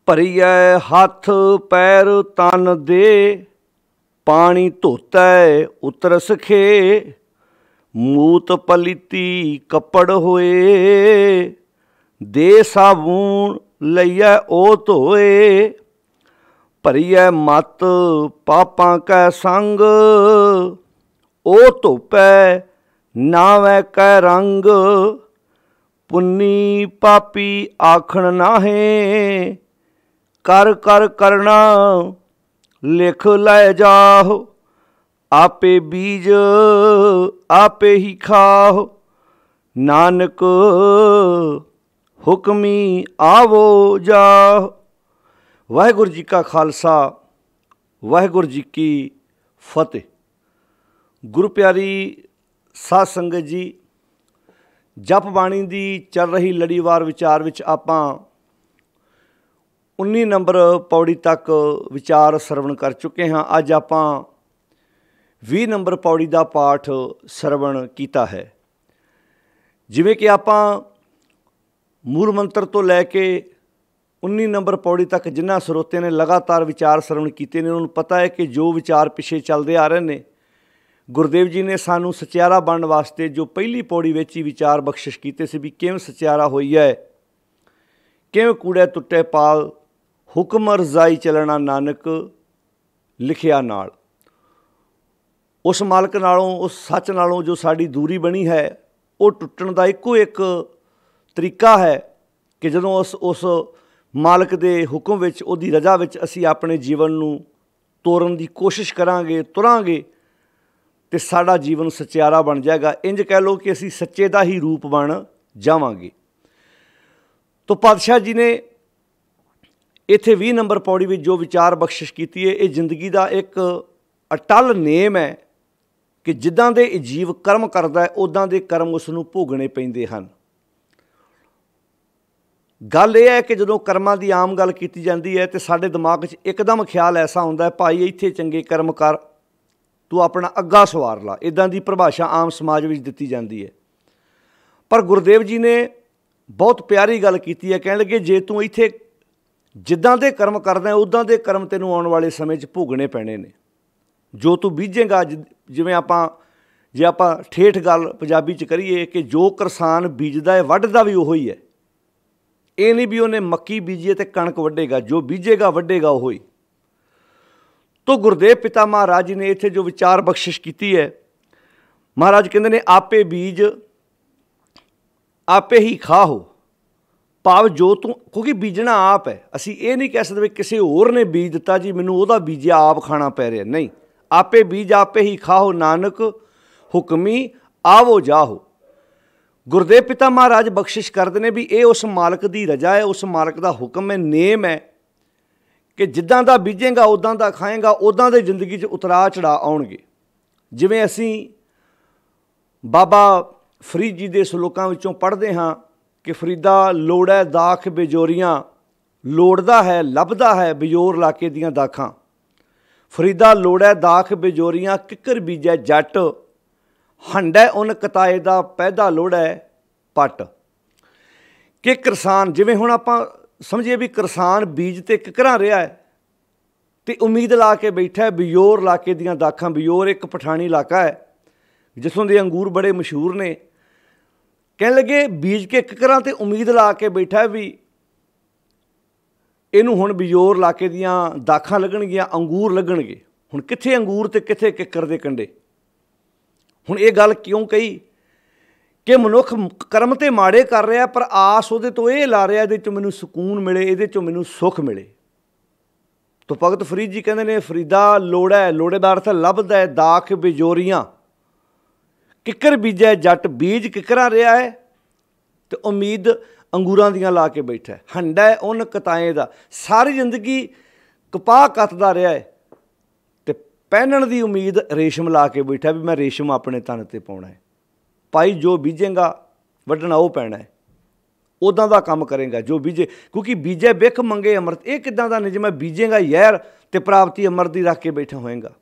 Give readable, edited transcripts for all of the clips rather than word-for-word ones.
ਭਰੀਐ ਹੱਥ ਪੈਰ ਤਨ ਦੇ, ਪਾਣੀ ਧੋਤੈ ਉਤਰ ਸਖੇ। ਮੂਤ ਪਲੀਤੀ ਕੱਪੜ ਹੋਏ, ਦੇ ਸਾਬੂਨ ਲਈਐ ਉਹ ਧੋਏ। ਭਰੀਐ ਮਤ ਪਾਪਾਂ ਕੈ ਸੰਗ, ਉਹ ਧੋਪੈ ਨਾਵੈ ਕੈ ਰੰਗ। ਪੁੰਨੀ ਪਾਪੀ ਆਖਣ ਨਾਹੇ, ਕਰ ਕਰ ਕਰਨਾ ਲਿਖ ਲੈ ਜਾਹੁ। ਆਪੇ ਬੀਜ ਆਪੇ ਹੀ ਖਾਹੁ, ਨਾਨਕ ਹੁਕਮੀ ਆਵੋ ਜਾਹੁ। ਵਾਹਿਗੁਰੂ ਜੀ ਕਾ ਖਾਲਸਾ, ਵਾਹਿਗੁਰੂ ਜੀ ਕੀ ਫਤਿਹ। ਗੁਰੂ ਪਿਆਰੀ ਸਾਧ ਸੰਗਤ ਜੀ, ਜਪ ਬਾਣੀ ਦੀ ਚੱਲ ਰਹੀ ਲੜੀਵਾਰ ਵਿਚਾਰ ਵਿੱਚ ਆਪਾਂ 19 ਨੰਬਰ ਪੌੜੀ ਤੱਕ ਵਿਚਾਰ ਸਰਵਣ ਕਰ ਚੁੱਕੇ ਹਾਂ। ਅੱਜ ਆਪਾਂ 20 ਨੰਬਰ ਪੌੜੀ ਦਾ ਪਾਠ ਸਰਵਣ ਕੀਤਾ ਹੈ। ਜਿਵੇਂ ਕਿ ਆਪਾਂ ਮੂਲ ਮੰਤਰ ਤੋਂ ਲੈ ਕੇ 19 ਨੰਬਰ ਪੌੜੀ ਤੱਕ ਜਿਨ੍ਹਾਂ ਸਰੋਤਿਆਂ ਨੇ ਲਗਾਤਾਰ ਵਿਚਾਰ ਸਰਵਣ ਕੀਤੇ ਨੇ, ਉਹਨਾਂ ਨੂੰ ਪਤਾ ਹੈ ਕਿ ਜੋ ਵਿਚਾਰ ਪਿੱਛੇ ਚੱਲਦੇ ਆ ਰਹੇ ਨੇ, ਗੁਰਦੇਵ ਜੀ ਨੇ ਸਾਨੂੰ ਸਚਿਆਰਾ ਬਣਨ ਵਾਸਤੇ ਜੋ ਪਹਿਲੀ ਪੌੜੀ ਵਿੱਚ ਹੀ ਵਿਚਾਰ ਬਖਸ਼ਿਸ਼ ਕੀਤੇ ਸੀ ਵੀ ਕਿਵੇਂ ਸਚਿਆਰਾ ਹੋਈ ਹੈ, ਕਿਵੇਂ ਕੂੜੇ ਟੁੱਟੇ ਪਾਲ, ਹੁਕਮ ਰਜ਼ਾਈ ਚੱਲਣਾ ਨਾਨਕ ਲਿਖਿਆ ਨਾਲ। ਉਸ ਮਾਲਕ ਨਾਲੋਂ, ਉਸ ਸੱਚ ਨਾਲੋਂ ਜੋ ਸਾਡੀ ਦੂਰੀ ਬਣੀ ਹੈ, ਉਹ ਟੁੱਟਣ ਦਾ ਇੱਕੋ ਇੱਕ ਤਰੀਕਾ ਹੈ ਕਿ ਜਦੋਂ ਉਸ ਮਾਲਕ ਦੇ ਹੁਕਮ ਵਿੱਚ, ਉਹਦੀ ਰਜ਼ਾ ਵਿੱਚ ਅਸੀਂ ਆਪਣੇ ਜੀਵਨ ਨੂੰ ਤੋਰਨ ਦੀ ਕੋਸ਼ਿਸ਼ ਕਰਾਂਗੇ, ਤੁਰਾਂਗੇ, ਅਤੇ ਸਾਡਾ ਜੀਵਨ ਸਚਿਆਰਾ ਬਣ ਜਾਏਗਾ। ਇੰਝ ਕਹਿ ਲਓ ਕਿ ਅਸੀਂ ਸੱਚੇ ਦਾ ਹੀ ਰੂਪ ਬਣ ਜਾਵਾਂਗੇ। ਤੋ ਪਾਤਸ਼ਾਹ ਜੀ ਨੇ ਇੱਥੇ 20 ਨੰਬਰ ਪੌੜੀ ਵਿੱਚ ਜੋ ਵਿਚਾਰ ਬਖਸ਼ਿਸ਼ ਕੀਤੀ ਹੈ, ਇਹ ਜ਼ਿੰਦਗੀ ਦਾ ਇੱਕ ਅਟੱਲ ਨੇਮ ਹੈ ਕਿ ਜਿੱਦਾਂ ਦੇ ਜੀਵ ਕਰਮ ਕਰਦਾ ਹੈ, ਉੱਦਾਂ ਦੇ ਕਰਮ ਉਸ ਨੂੰ ਭੋਗਣੇ ਪੈਂਦੇ ਹਨ। ਗੱਲ ਇਹ ਹੈ ਕਿ ਜਦੋਂ ਕਰਮਾਂ ਦੀ ਆਮ ਗੱਲ ਕੀਤੀ ਜਾਂਦੀ ਹੈ ਤਾਂ ਸਾਡੇ ਦਿਮਾਗ 'ਚ ਇੱਕਦਮ ਖਿਆਲ ਐਸਾ ਹੁੰਦਾ ਹੈ, ਭਾਈ ਇੱਥੇ ਚੰਗੇ ਕਰਮ ਕਰ, ਤੂੰ ਆਪਣਾ ਅੱਗਾ ਸਵਾਰ ਲਾ। ਇੱਦਾਂ ਦੀ ਪਰਿਭਾਸ਼ਾ ਆਮ ਸਮਾਜ ਵਿੱਚ ਦਿੱਤੀ ਜਾਂਦੀ ਹੈ। ਪਰ ਗੁਰਦੇਵ ਜੀ ਨੇ ਬਹੁਤ ਪਿਆਰੀ ਗੱਲ ਕੀਤੀ ਹੈ। ਕਹਿਣ ਲੱਗੇ, ਜੇ ਤੂੰ ਇੱਥੇ ਜਿੱਦਾਂ ਦੇ ਕਰਮ ਕਰਦਾ ਉੱਦਾਂ ਦੇ ਕਰਮ ਤੈਨੂੰ ਆਉਣ ਵਾਲੇ ਸਮੇਂ 'ਚ ਭੋਗਣੇ ਪੈਣੇ ਨੇ। ਜੋ ਤੂੰ ਬੀਜੇਗਾ, ਜਿਵੇਂ ਜੇ ਆਪਾਂ ਠੇਠ ਗੱਲ ਪੰਜਾਬੀ 'ਚ ਕਰੀਏ ਕਿ ਜੋ ਕਿਸਾਨ ਬੀਜਦਾ ਹੈ ਵੱਢਦਾ ਵੀ ਉਹੀ ਹੈ। ਇਹ ਨਹੀਂ ਵੀ ਉਹਨੇ ਮੱਕੀ ਬੀਜੀ ਅਤੇ ਕਣਕ ਵੱਢੇਗਾ, ਜੋ ਬੀਜੇਗਾ ਵੱਢੇਗਾ ਉਹ ਹੀ। ਤੋ ਗੁਰਦੇਵ ਪਿਤਾ ਮਹਾਰਾਜ ਜੀ ਨੇ ਇੱਥੇ ਜੋ ਵਿਚਾਰ ਬਖਸ਼ਿਸ਼ ਕੀਤੀ ਹੈ, ਮਹਾਰਾਜ ਕਹਿੰਦੇ ਨੇ ਆਪੇ ਬੀਜ ਆਪੇ ਹੀ ਖਾਓ। ਭਾਵ ਜੋ ਤੂੰ, ਕਿਉਂਕਿ ਬੀਜਣਾ ਆਪ ਹੈ। ਅਸੀਂ ਇਹ ਨਹੀਂ ਕਹਿ ਸਕਦੇ ਵੀ ਕਿਸੇ ਹੋਰ ਨੇ ਬੀਜ ਦਿੱਤਾ ਜੀ, ਮੈਨੂੰ ਉਹਦਾ ਬੀਜਿਆ ਆਪ ਖਾਣਾ ਪੈ ਰਿਹਾ। ਨਹੀਂ, ਆਪੇ ਬੀਜ ਆਪੇ ਹੀ ਖਾਓ, ਨਾਨਕ ਹੁਕਮੀ ਆਵੋ ਜਾਹੋ। ਗੁਰਦੇਵ ਪਿਤਾ ਮਹਾਰਾਜ ਬਖਸ਼ਿਸ਼ ਕਰਦੇ ਨੇ ਵੀ ਇਹ ਉਸ ਮਾਲਕ ਦੀ ਰਜ਼ਾ ਹੈ, ਉਸ ਮਾਲਕ ਦਾ ਹੁਕਮ ਹੈ, ਨੇਮ ਹੈ ਕਿ ਜਿੱਦਾਂ ਦਾ ਬੀਜੇਗਾ ਉੱਦਾਂ ਦਾ ਖਾਏਗਾ, ਉੱਦਾਂ ਦੇ ਜ਼ਿੰਦਗੀ 'ਚ ਉਤਰਾਅ ਚੜ੍ਹਾਅ ਆਉਣਗੇ। ਜਿਵੇਂ ਅਸੀਂ ਬਾਬਾ ਫਰੀਦ ਜੀ ਦੇ ਸਲੋਕਾਂ ਵਿੱਚੋਂ ਪੜ੍ਹਦੇ ਹਾਂ ਕਿ ਫਰੀਦਾ ਲੋੜੈ ਦਾਖ ਬਿਜੋਰੀਆਂ, ਲੋੜਦਾ ਹੈ ਲੱਭਦਾ ਹੈ ਬਿਜੋਰ ਲਾਕੇ ਦੀਆਂ ਦਾਖਾਂ। ਫਰੀਦਾ ਲੋੜੈ ਦਾਖ ਬਿਜੋਰੀਆਂ, ਕਿੱਕਰ ਬੀਜੈ ਜੱਟ, ਹੰਡੈ ਉਨ ਕਤਾਏ ਦਾ ਪੈਦਾ ਲੋੜੈ ਪੱਟ। ਕਿ ਕਿਸਾਨ, ਜਿਵੇਂ ਹੁਣ ਆਪਾਂ ਸਮਝੀਏ ਵੀ ਕਿਸਾਨ ਬੀਜ ਤੇ ਕਿੱਕਰਾਂ ਰਿਹਾ ਹੈ ਅਤੇ ਉਮੀਦ ਲਾ ਕੇ ਬੈਠਾ ਬਿਜੋਰ ਇਲਾਕੇ ਦੀਆਂ ਦਾਖਾਂ। ਬਿਜੋਰ ਇੱਕ ਪਠਾਣੀ ਇਲਾਕਾ ਹੈ ਜਿੱਥੋਂ ਦੇ ਅੰਗੂਰ ਬੜੇ ਮਸ਼ਹੂਰ ਨੇ। ਕਹਿਣ ਲੱਗੇ ਬੀਜ ਕੇ ਕਿੱਕਰਾਂ ਤੇ ਉਮੀਦ ਲਾ ਕੇ ਬੈਠਾ ਵੀ ਇਹਨੂੰ ਹੁਣ ਬਿਜੋਰ ਇਲਾਕੇ ਦੀਆਂ ਦਾਖਾਂ ਲੱਗਣਗੀਆਂ, ਅੰਗੂਰ ਲੱਗਣਗੇ। ਹੁਣ ਕਿੱਥੇ ਅੰਗੂਰ ਅਤੇ ਕਿੱਥੇ ਕਿੱਕਰ ਦੇ ਕੰਢੇ। ਹੁਣ ਇਹ ਗੱਲ ਕਿਉਂ ਕਹੀ ਕਿ ਮਨੁੱਖ ਕਰਮ ਤੇ ਮਾੜੇ ਕਰ ਰਿਹਾ, ਪਰ ਆਸ ਉਹਦੇ ਤੋਂ ਇਹ ਲਾ ਰਿਹਾ ਇਹਦੇ 'ਚੋਂ ਮੈਨੂੰ ਸਕੂਨ ਮਿਲੇ, ਇਹਦੇ 'ਚੋਂ ਮੈਨੂੰ ਸੁੱਖ ਮਿਲੇ। ਤੋ ਭਗਤ ਫਰੀਦ ਜੀ ਕਹਿੰਦੇ ਨੇ ਫਰੀਦਾ ਲੋੜੈ, ਲੋੜੇ ਦਾ ਅਰਥ ਲੱਭਦਾ ਹੈ, ਦਾਖ ਬਿਜੋਰੀਆਂ, ਕਿੱਕਰ ਬੀਜੈ ਜੱਟ, ਬੀਜ ਕਿੱਕਰਾਂ ਰਿਹਾ ਹੈ ਅਤੇ ਉਮੀਦ ਅੰਗੂਰਾਂ ਦੀਆਂ ਲਾ ਕੇ ਬੈਠਾ। ਹੰਡਾ ਉਨ ਕਤਾਏ ਦਾ, ਸਾਰੀ ਜ਼ਿੰਦਗੀ ਕਪਾਹ ਕੱਤਦਾ ਰਿਹਾ ਹੈ ਅਤੇ ਪਹਿਨਣ ਦੀ ਉਮੀਦ ਰੇਸ਼ਮ ਲਾ ਕੇ ਬੈਠਾ ਵੀ ਮੈਂ ਰੇਸ਼ਮ ਆਪਣੇ ਤਨ 'ਤੇ ਪਾਉਣਾ ਹੈ। ਭਾਈ ਜੋ ਬੀਜੇਗਾ ਵੱਢਣਾ ਉਹ ਪੈਣਾ ਹੈ, ਉੱਦਾਂ ਦਾ ਕੰਮ ਕਰੇਗਾ ਜੋ ਬੀਜੇ। ਕਿਉਂਕਿ ਬੀਜੇ ਬਿਖ ਮੰਗੇ ਅੰਮ੍ਰਿਤ, ਇਹ ਕਿੱਦਾਂ ਦਾ ਨਿਯਮ ਹੈ? ਬੀਜੇਗਾ ਜ਼ਹਿਰ ਅਤੇ ਪ੍ਰਾਪਤੀ ਅੰਮ੍ਰਿਤ ਦੀ ਰੱਖ ਕੇ ਬੈਠਾ ਹੋਏਗਾ।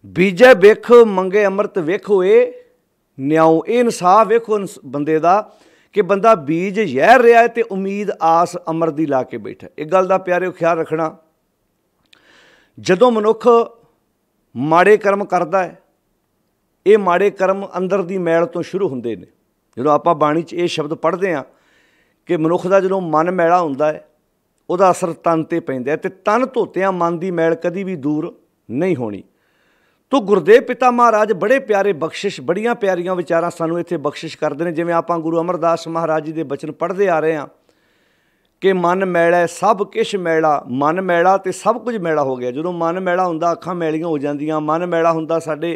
ਬੀਜੇ ਬਿਖ ਮੰਗੇ ਅੰਮ੍ਰਿਤ, ਵੇਖੋ ਇਹ ਨਿਆਓ, ਇਹ ਇਨਸਾਫ ਵੇਖੋ ਬੰਦੇ ਦਾ कि बंदा बीज जहर रहा है तो उम्मीद आस अमर दी ला के बैठा। एक गल का प्यारे ख्याल रखना, जदों मनुख माड़े कर्म करता है, ये माड़े कर्म अंदर दी मैल तो शुरू होंदे ने। जदों आपां बाणी च ये शब्द पढ़ते हैं कि मनुख का जदों मन मैला हुंदा है, उहदा असर तन ते पैंदा है, ते तन धोतियां मन की मैल कदी भी दूर नहीं होनी। तो गुरदेव पिता महाराज बड़े प्यारे बख्शिश, बड़ियां प्यारियां विचारां सानूं इत्थे बख्शिश करदे ने। जिवें आपां गुरु अमरदास महाराज जी दे बचन पढ़ते आ रहे हैं कि मन मैला सब किश मैला, मन मैला तो सब कुछ मैला हो गया। जदों मन मैला हुंदा अखां मैलियां हो जांदियां, मन मैला हुंदा साडे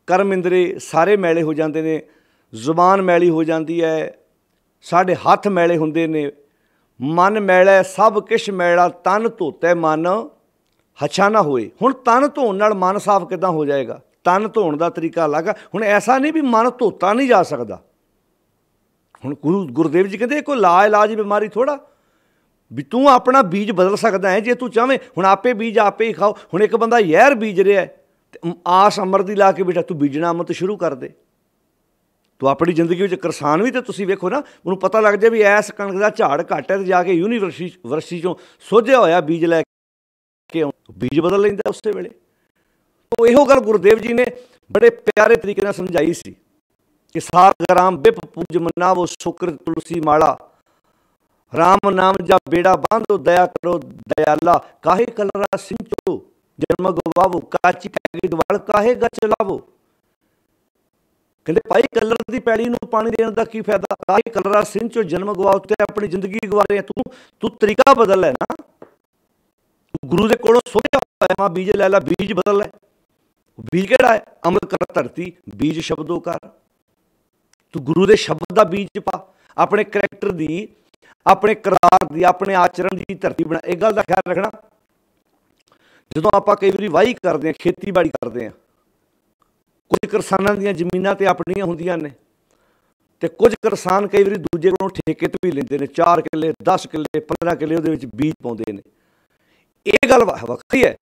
कर्म इंद्रे सारे मैले हो जाते हैं, जुबान मैली हो जाती है, साढ़े हथ मैले होंदे ने। मन मैला सब किश मैला, तन धोता मन हछा ना होए। हुण तन धोण नाल मन साफ किदां हो जाएगा? तन धोण का तरीका अलग है। हुण ऐसा नहीं भी मन धोता नहीं जा सकता। हुण गुरुदेव जी कहते कोई ला इलाज बीमारी थोड़ा भी तू अपना बीज बदल सकता है जे तू चाहें। हुण आपे बीज आपे ही खाओ। हुण एक बंदा जहर बीज रहा है, आस अमर दी ला के बेटा तू बीजना अमृत शुरू कर दे। तो अपनी जिंदगी में किसान भी तो तुसीं वेखो ना, उन्होंने पता लग जाए भी इस कणक का झाड़ घट है, तो जाके यूनीवर्सिटी चों सोझिया होया बीज लैके बीज बदल लेंदा उस वेले। तो इहो गल गुरुदेव जी ने बड़े प्यारे तरीके नाल समझाई सी कि साग राम बिप पूज मनावो सुकृत तुलसी माला, राम नाम जा बेड़ा बांधो दया करो दयाला, काहे कलरा सिंचो जन्म गवावो, काची कैगी दवाल काहे गच लावो। कहते भाई कलर की पैड़ी में पानी देने का की फायदा, काहे कलरा सिंचो जन्म गवाओ, ते अपनी जिंदगी गवा रहे। तू तरीका बदल है ना, गुरु के कोलों सोचा होया बीज लै ला, बीज बदल है। बीज केड़ा है? अमल कर धरती बीज शब्दों कर। तू गुरु के शब्द का बीज पा, अपने करैक्टर की, अपने किरदार की, अपने आचरण की धरती बना। एक गल का ख्याल रखना, जो आप कई बार वाही करते हैं, खेतीबाड़ी करते हैं, कुछ किसानों दी जमीनां ते अपनियां होंदियां ने, ते कुछ किसान कई बार दूजे कोलों ठेके ते भी लेंदे ने, 4 किले 10 किले 15 किले उहदे विच बीज पाउंदे ने। ये गल वक्री है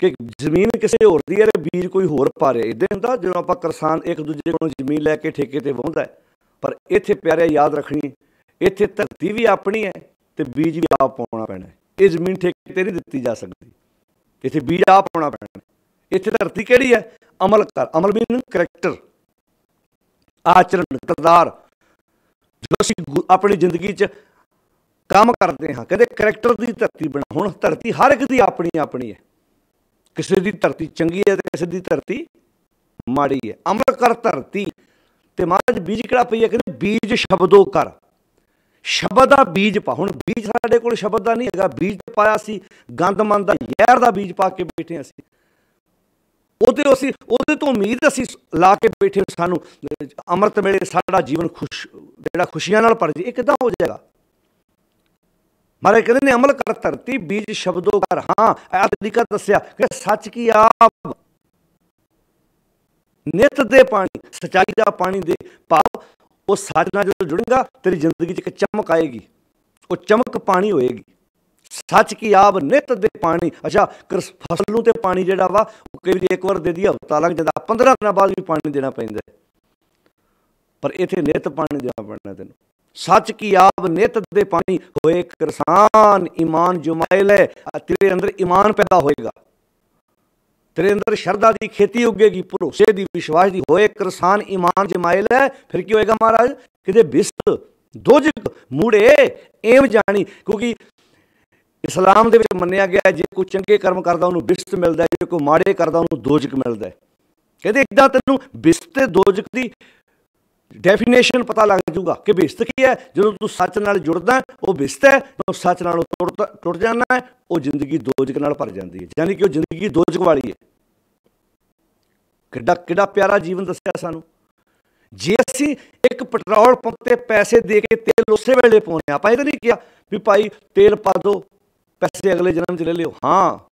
कि जमीन किसी होर दी है, बीज कोई होर पा रहा। इदां हुंदा जो आपां किसान एक दूजे कोलों जमीन लैके ठेके ते वाहुंदा है। पर इत्थे प्यारे याद रखनी, इत्थे धरती भी अपनी है ते बीज भी आप पाउणा पैना है। ये जमीन ठेके ते नहीं दित्ती जा सकती, इत्थे बीज आप पाउणा पैना है। इत्थे धरती किहड़ी है? अमल कर। अमल मीन करैक्टर, आचरण, किरदार। जो असीं अपनी जिंदगी च काम करते हाँ, कहते करैक्टर की धरती बना। हुण धरती हर एक की अपनी अपनी है, किसी की धरती चंगी है तो किसी की धरती माड़ी है। अमल कर धरती ते महाराज बीज किहड़ा पई है? कहते बीज शब्दों कर, शब्द का बीज पा। हुण बीज साडे कोल शब्द का नहीं हैगा, बीज तो पाया सी गंद मन का जहर का बीज पा के बैठे असीं। ਉਹਦੇ ਤੋਂ ਉਮੀਦ ਅਸੀਂ ਲਾ ਕੇ ਬੈਠੇ ਸਾਨੂੰ ਅੰਮ੍ਰਿਤ ਵੇਲੇ ਸਾਡਾ ਜੀਵਨ ਜਿਹੜਾ ਖੁਸ਼ੀਆਂ ਨਾਲ ਭਰ ਜੇ। ਇਹ ਕਿੱਦਾਂ ਹੋ ਜਾਏਗਾ? महाराज कहते ने अमल कर धरती बीज शब्दों कर। हाँ यह तरीका दसिया कि सच की आप नित दे पानी, सच्चाई का पानी दे भाव। वो सच नाल जो जुड़ेगा तेरी जिंदगी च एक चमक आएगी, वो चमक पानी होएगी। सच की आप नित दे पानी। अच्छा फसल नूं ते पानी जिहड़ा वा कई बार एक बार दे दी हफ्ता लग जाता, 15 दिन बाद भी पानी देना पैंदा, पर इत्थे नित पानी देना पैना तैनूं। सच की आप नित दे पानी होए किसान ईमान जुमाइल है। तेरे अंदर ईमान पैदा होएगा, तेरे अंदर श्रद्धा की खेती उगेगी, भरोसे की, विश्वास की। होए किसान ईमान जमाइल है, फिर की होएगा महाराज? कि बिस्त दोजक मूड़े एम जानी। क्योंकि इस्लाम दे विच मन्निया गया है, जे कोई चंगे कर्म करदा उन्होंने बिस्त मिलता है, जो कोई माड़े करदा उन्होंने दोजक मिलता है। कहते इदां तैनूं बिस्त ते दोजक की डेफिनेशन पता लग जूगा कि बिस्त की है। जो तू सच नाल जुड़दा है वो बिस्त है, तो सच नालों टुट जाना है, वो जिंदगी दोजक नाल भर जाती है। यानी कि वो जिंदगी दोजक वाली है। किड्डा किड्डा प्यारा जीवन दस्सिया सानूं। जे असीं एक पेट्रोल पंप ते पैसे दे के तेल उस वेले पाउने, आपां इह तां नहीं किहा भी भाई तेल पा दो, पैसे अगले जन्म च ले लियो। हाँ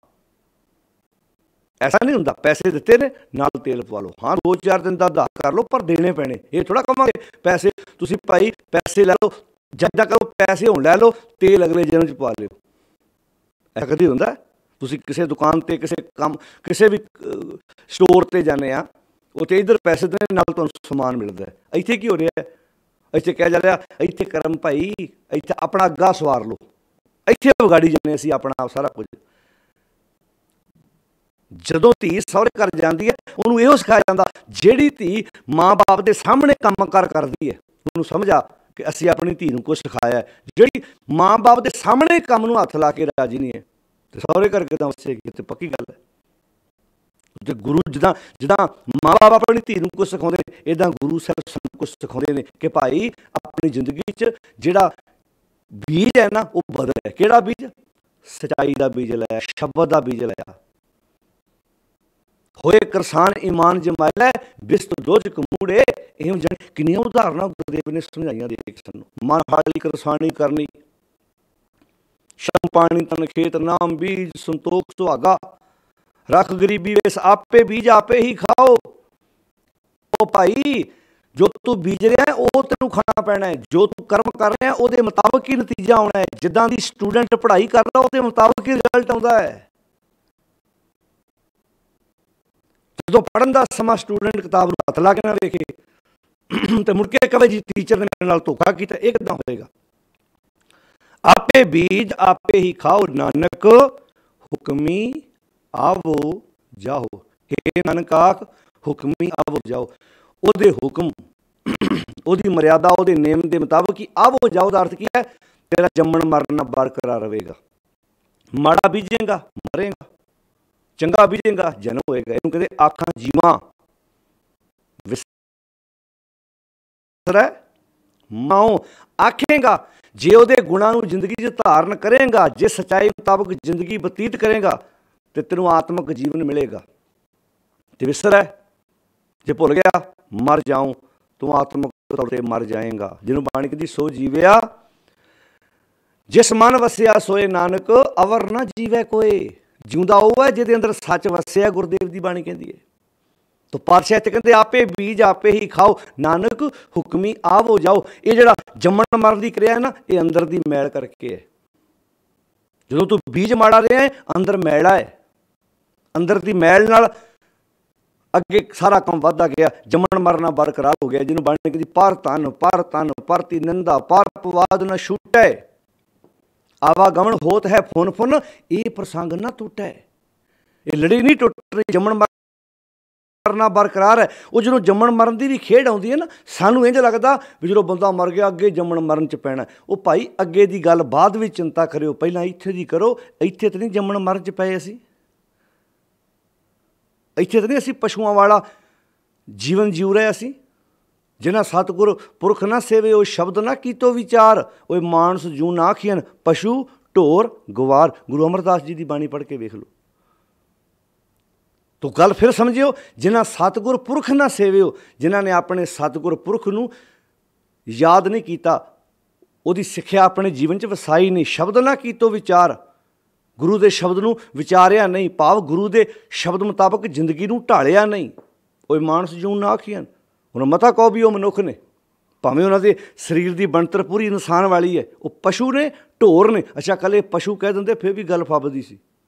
ऐसा नहीं होंदा, पैसे दिते ने नाल तेल पवा लो। हाँ 2-4 दिन का आधार कर लो, पर देने पैने। ये थोड़ा कहांगे पैसे तुसीं भाई पैसे लै लो, जद्दा करो पैसे हुण लै लो, तेल अगले जन्म च पवा लियो। ऐसा कदी हुंदा? तुसीं किसी दुकान ते किसी काम किसी भी स्टोर ते जाने आ, उत्थे इधर पैसे देने नाल तुहानूं समान मिलदा है। इत्थे की हो रहा है? ਇੱਥੇ ਕਿਹਾ ਜਾ ਰਿਹਾ ਇੱਥੇ ਕਰਮ ਭਾਈ, ਇੱਥੇ ਆਪਣਾ ਅੱਗਾ ਸਵਾਰ ਲਓ, ਇੱਥੇ ਵਿਗਾੜੀ ਜਾਂਦੇ ਅਸੀਂ ਆਪਣਾ ਸਾਰਾ ਕੁਝ। ਜਦੋਂ ਧੀ ਸਹੁਰੇ ਘਰ ਜਾਂਦੀ ਹੈ ਉਹਨੂੰ ਇਹੋ ਸਿਖਾਇਆ ਜਾਂਦਾ, ਜਿਹੜੀ ਧੀ ਮਾਂ ਬਾਪ ਦੇ ਸਾਹਮਣੇ ਕੰਮ ਕਾਰ ਕਰਦੀ ਹੈ ਉਹਨੂੰ ਸਮਝ ਆ ਕਿ ਅਸੀਂ ਆਪਣੀ ਧੀ ਨੂੰ ਕੁਛ ਸਿਖਾਇਆ। ਜਿਹੜੀ ਮਾਂ ਬਾਪ ਦੇ ਸਾਹਮਣੇ ਕੰਮ ਨੂੰ ਹੱਥ ਲਾ ਕੇ ਰਾਜੀ ਨਹੀਂ ਹੈ ਤੇ ਸਹੁਰੇ ਘਰ ਕਿੱਦਾਂ ਵਸੇਗੀ? ਤੇ ਪੱਕੀ ਗੱਲ ਹੈ। ਤੇ ਗੁਰੂ ਜਿੱਦਾਂ ਮਾਂ ਬਾਪ ਆਪਣੀ ਧੀ ਨੂੰ ਕੁਛ ਸਿਖਾਉਂਦੇ ਨੇ, ਇੱਦਾਂ ਗੁਰੂ ਸਾਹਿਬ ਸਾਨੂੰ ਕੁਛ ਸਿਖਾਉਂਦੇ ਨੇ ਕਿ ਭਾਈ ਆਪਣੀ ਜ਼ਿੰਦਗੀ 'ਚ ਜਿਹੜਾ ਬੀਜ ਹੈ ਨਾ ਉਹ ਬਦਲ ਹੈ। ਕਿਹੜਾ ਬੀਜ? ਸੱਚਾਈ ਦਾ ਬੀਜ ਲਾਇਆ, ਸ਼ਬਦ ਦਾ ਬੀਜ ਲਾਇਆ। ਹੋਏ ਕਰਸਾਨ ਈਮਾਨ ਜਮਾਇਲਾ ਬਿਸਤ ਦੋਜ ਕਮੂੜੇ। ਇਹ ਕਿੰਨੀਆਂ ਉਦਾਹਰਨਾਂ ਗੁਰਦੇਵ ਨੇ ਸਮਝਾਈਆਂ ਦੇਖ ਸਾਨੂੰ। ਮਨ ਹਾਲੀ ਕਰਸਾਨੀ ਕਰਨੀ, ਸ਼ਮ ਪਾਣੀ ਤਨ ਖੇਤ ਨਾਮ ਬੀਜ ਸੰਤੋਖ ਸੁਹਾਗਾ, ਰੱਖ ਗਰੀਬੀ ਵੇਸ ਆਪੇ ਬੀਜ ਆਪੇ ਹੀ ਖਾਓ। ਉਹ ਭਾਈ ਜੋ ਤੂੰ ਬੀਜ ਰਿਹਾ ਉਹ ਤੈਨੂੰ ਖਾਣਾ ਪੈਣਾ ਹੈ, ਜੋ ਤੂੰ ਕਰਮ ਕਰ ਰਿਹਾ ਉਹਦੇ ਮੁਤਾਬਕ ਹੀ ਨਤੀਜਾ ਆਉਣਾ ਹੈ। ਜਿੱਦਾਂ ਦੀ ਸਟੂਡੈਂਟ ਪੜ੍ਹਾਈ ਕਰਦਾ ਉਹਦੇ ਮੁਤਾਬਕ ਹੀ ਰਿਜ਼ਲਟ ਆਉਂਦਾ ਹੈ। ਜਦੋਂ ਪੜ੍ਹਨ ਦਾ ਸਮਾਂ ਸਟੂਡੈਂਟ ਕਿਤਾਬ ਨੂੰ ਹੱਥ ਲਾ ਕੇ ਨਾ ਵੇਖੇ ਤੇ ਮੁੜ ਕੇ ਕਵੇ ਜੀ ਟੀਚਰ ਨੇ ਮੇਰੇ ਨਾਲ ਧੋਖਾ ਕੀਤਾ, ਇਹ ਕਿੱਦਾਂ ਹੋਏਗਾ? ਆਪੇ ਬੀਜ ਆਪੇ ਹੀ ਖਾਓ, ਨਾਨਕ ਹੁਕਮੀ ਆਵੋ ਜਾਓ। ਇਹ ਨਾਨਕ ਆਖ ਹੁਕਮੀ ਆਵੋ ਜਾਓ। ਉਹਦੇ ਹੁਕਮ, ਉਹਦੀ ਮਰਿਆਦਾ, ਉਹਦੇ ਨੇਮ ਦੇ ਮੁਤਾਬਕ ਹੀ ਆਵੋ ਜਾਓ ਦਾ ਅਰਥ ਕੀ ਹੈ? ਤੇਰਾ ਜੰਮਣ ਮਰਨਾ ਬਰਕਰਾਰ ਰਹੇਗਾ। ਮਾੜਾ ਬੀਜੇਗਾ ਮਰੇਗਾ, ਚੰਗਾ ਬੀਜੇਗਾ ਜਨਮ ਹੋਏਗਾ। ਇਹਨੂੰ ਕਹਿੰਦੇ ਆਖਾਂ ਜੀਵਾਂ ਵਿਸਰੈ ਮਾਓ। ਆਖੇਗਾ ਜੇ ਉਹਦੇ ਗੁਣਾਂ ਨੂੰ ਜ਼ਿੰਦਗੀ 'ਚ ਧਾਰਨ ਕਰੇਗਾ, ਜੇ ਸੱਚਾਈ ਮੁਤਾਬਕ ਜ਼ਿੰਦਗੀ ਬਤੀਤ ਕਰੇਗਾ ਤੇ ਤੈਨੂੰ ਆਤਮਿਕ ਜੀਵਨ ਮਿਲੇਗਾ। ਤੇ ਵਿਸਰੈ ਜੇ ਭੁੱਲ ਗਿਆ ਮਰ ਜਾਊਂ, ਤੂੰ ਆਤਮਿਕ ਤੌਰ 'ਤੇ ਮਰ ਜਾਏਗਾ। ਜਿਹਨੂੰ ਬਾਣੀ ਕਹਿੰਦੀ ਸੋ ਜੀਵਿਆ ਜਿਸ ਮਨ ਵਸਿਆ ਸੋਏ ਨਾਨਕ, ਅਵਰ ਨਾ ਜੀਵੈ ਕੋਏ। ਜਿਉਂਦਾ ਉਹ ਹੈ ਜਿਹਦੇ ਅੰਦਰ ਸੱਚ ਵਸਿਆ, ਗੁਰਦੇਵ ਦੀ ਬਾਣੀ ਕਹਿੰਦੀ ਹੈ। ਤਾਂ ਪਾਤਸ਼ਾਹ ਇੱਥੇ ਕਹਿੰਦੇ ਆਪੇ ਬੀਜ ਆਪੇ ਹੀ ਖਾਓ, ਨਾਨਕ ਹੁਕਮੀ ਆਵੋ ਜਾਓ। ਇਹ ਜਿਹੜਾ ਜੰਮਣ ਮਰਨ ਦੀ ਕਿਰਿਆ ਹੈ ਨਾ, ਇਹ ਅੰਦਰ ਦੀ ਮੈਲ ਕਰਕੇ ਹੈ। ਜਦੋਂ ਤੂੰ ਬੀਜ ਮਾੜਾ ਰਿਹਾ ਹੈ, ਅੰਦਰ ਮੈਲਾ ਹੈ। ਅੰਦਰ ਦੀ ਮੈਲ ਨਾਲ ਅੱਗੇ ਸਾਰਾ ਕੰਮ ਵੱਧਦਾ ਗਿਆ, ਜੰਮਣ ਮਰਨਾ ਬਰਕਰਾਰ ਹੋ ਗਿਆ। ਜਿਹਨੂੰ ਬਾਣੀ ਕਹਿੰਦੀ ਪਰ ਤਨ ਪਰਤੀ ਨਿੰਦਾ ਪਰ ਪਵਾਦ ਨਾ ਛੂਟੈ, ਆਵਾਗਮਨ ਹੋਤ ਹੈ ਫੁਨ ਫੁਨ ਇਹ ਪ੍ਰਸੰਗ ਨਾ ਟੁੱਟੈ। ਇਹ ਲੜੀ ਨਹੀਂ ਟੁੱਟ ਰਹੀ, ਜੰਮਣ ਮਰਨਾ ਬਰਕਰਾਰ ਹੈ। ਉਹ ਜਦੋਂ ਜੰਮਣ ਮਰਨ ਦੀ ਵੀ ਖੇਡ ਆਉਂਦੀ ਹੈ ਨਾ, ਸਾਨੂੰ ਇੰਝ ਲੱਗਦਾ ਵੀ ਜਦੋਂ ਬੰਦਾ ਮਰ ਗਿਆ ਅੱਗੇ ਜੰਮਣ ਮਰਨ 'ਚ ਪੈਣਾ। ਉਹ ਭਾਈ ਅੱਗੇ ਦੀ ਗੱਲ ਬਾਅਦ ਵਿੱਚ ਚਿੰਤਾ ਕਰਿਓ, ਪਹਿਲਾਂ ਇੱਥੇ ਦੀ ਕਰੋ। ਇੱਥੇ ਤਾਂ ਨਹੀਂ ਜੰਮਣ ਮਰਨ 'ਚ ਪਏ ਅਸੀਂ, ਇੱਥੇ ਤਾਂ ਨਹੀਂ ਅਸੀਂ ਪਸ਼ੂਆਂ ਵਾਲਾ ਜੀਵਨ ਜਿਉ ਰਹੇ। ਅਸੀਂ ਜਿਨ੍ਹਾਂ ਸਤਿਗੁਰ ਪੁਰਖ ਨਾ ਸੇਵੇ ਉਹ ਸ਼ਬਦ ਨਾ ਕੀਤੋ ਵਿਚਾਰ, ਉਹ ਮਾਨਸ ਜੂ ਨਾ ਆਖੀਨ ਪਸ਼ੂ ਢੋਰ ਗਵਾਰ। ਗੁਰੂ ਅਮਰਦਾਸ ਜੀ ਦੀ ਬਾਣੀ ਪੜ੍ਹ ਕੇ ਵੇਖ ਲਓ। ਤੋ ਗੱਲ ਫਿਰ ਸਮਝਿਓ, ਜਿਨ੍ਹਾਂ ਸਤਿਗੁਰ ਪੁਰਖ ਨਾ ਸੇਵਿਓ, ਜਿਨ੍ਹਾਂ ਨੇ ਆਪਣੇ ਸਤਿਗੁਰ ਪੁਰਖ ਨੂੰ ਯਾਦ ਨਹੀਂ ਕੀਤਾ, ਉਹਦੀ ਸਿੱਖਿਆ ਆਪਣੇ ਜੀਵਨ 'ਚ ਵਸਾਈ ਨਹੀਂ। ਸ਼ਬਦ ਨਾ ਕੀਤੋ ਵਿਚਾਰ, ਗੁਰੂ ਦੇ ਸ਼ਬਦ ਨੂੰ ਵਿਚਾਰਿਆ ਨਹੀਂ, ਭਾਵ ਗੁਰੂ ਦੇ ਸ਼ਬਦ ਮੁਤਾਬਕ ਜ਼ਿੰਦਗੀ ਨੂੰ ਢਾਲਿਆ ਨਹੀਂ। ਉਹ ਮਾਨਸ ਜੂ ਨਾ ਆਖੀਨ। ਹੁਣ ਮਤਾ ਕਹੋ ਵੀ ਉਹ ਮਨੁੱਖ ਨੇ, ਭਾਵੇਂ ਉਹਨਾਂ ਦੇ ਸਰੀਰ ਦੀ ਬਣਤਰ ਪੂਰੀ ਇਨਸਾਨ ਵਾਲੀ ਹੈ, ਉਹ ਪਸ਼ੂ ਨੇ ਢੋਰ ਨੇ। ਅੱਛਾ ਕੱਲ੍ਹ ਪਸ਼ੂ ਕਹਿ ਦਿੰਦੇ ਫਿਰ ਵੀ ਗੱਲ ਫੱਬਦੀ ਸੀ।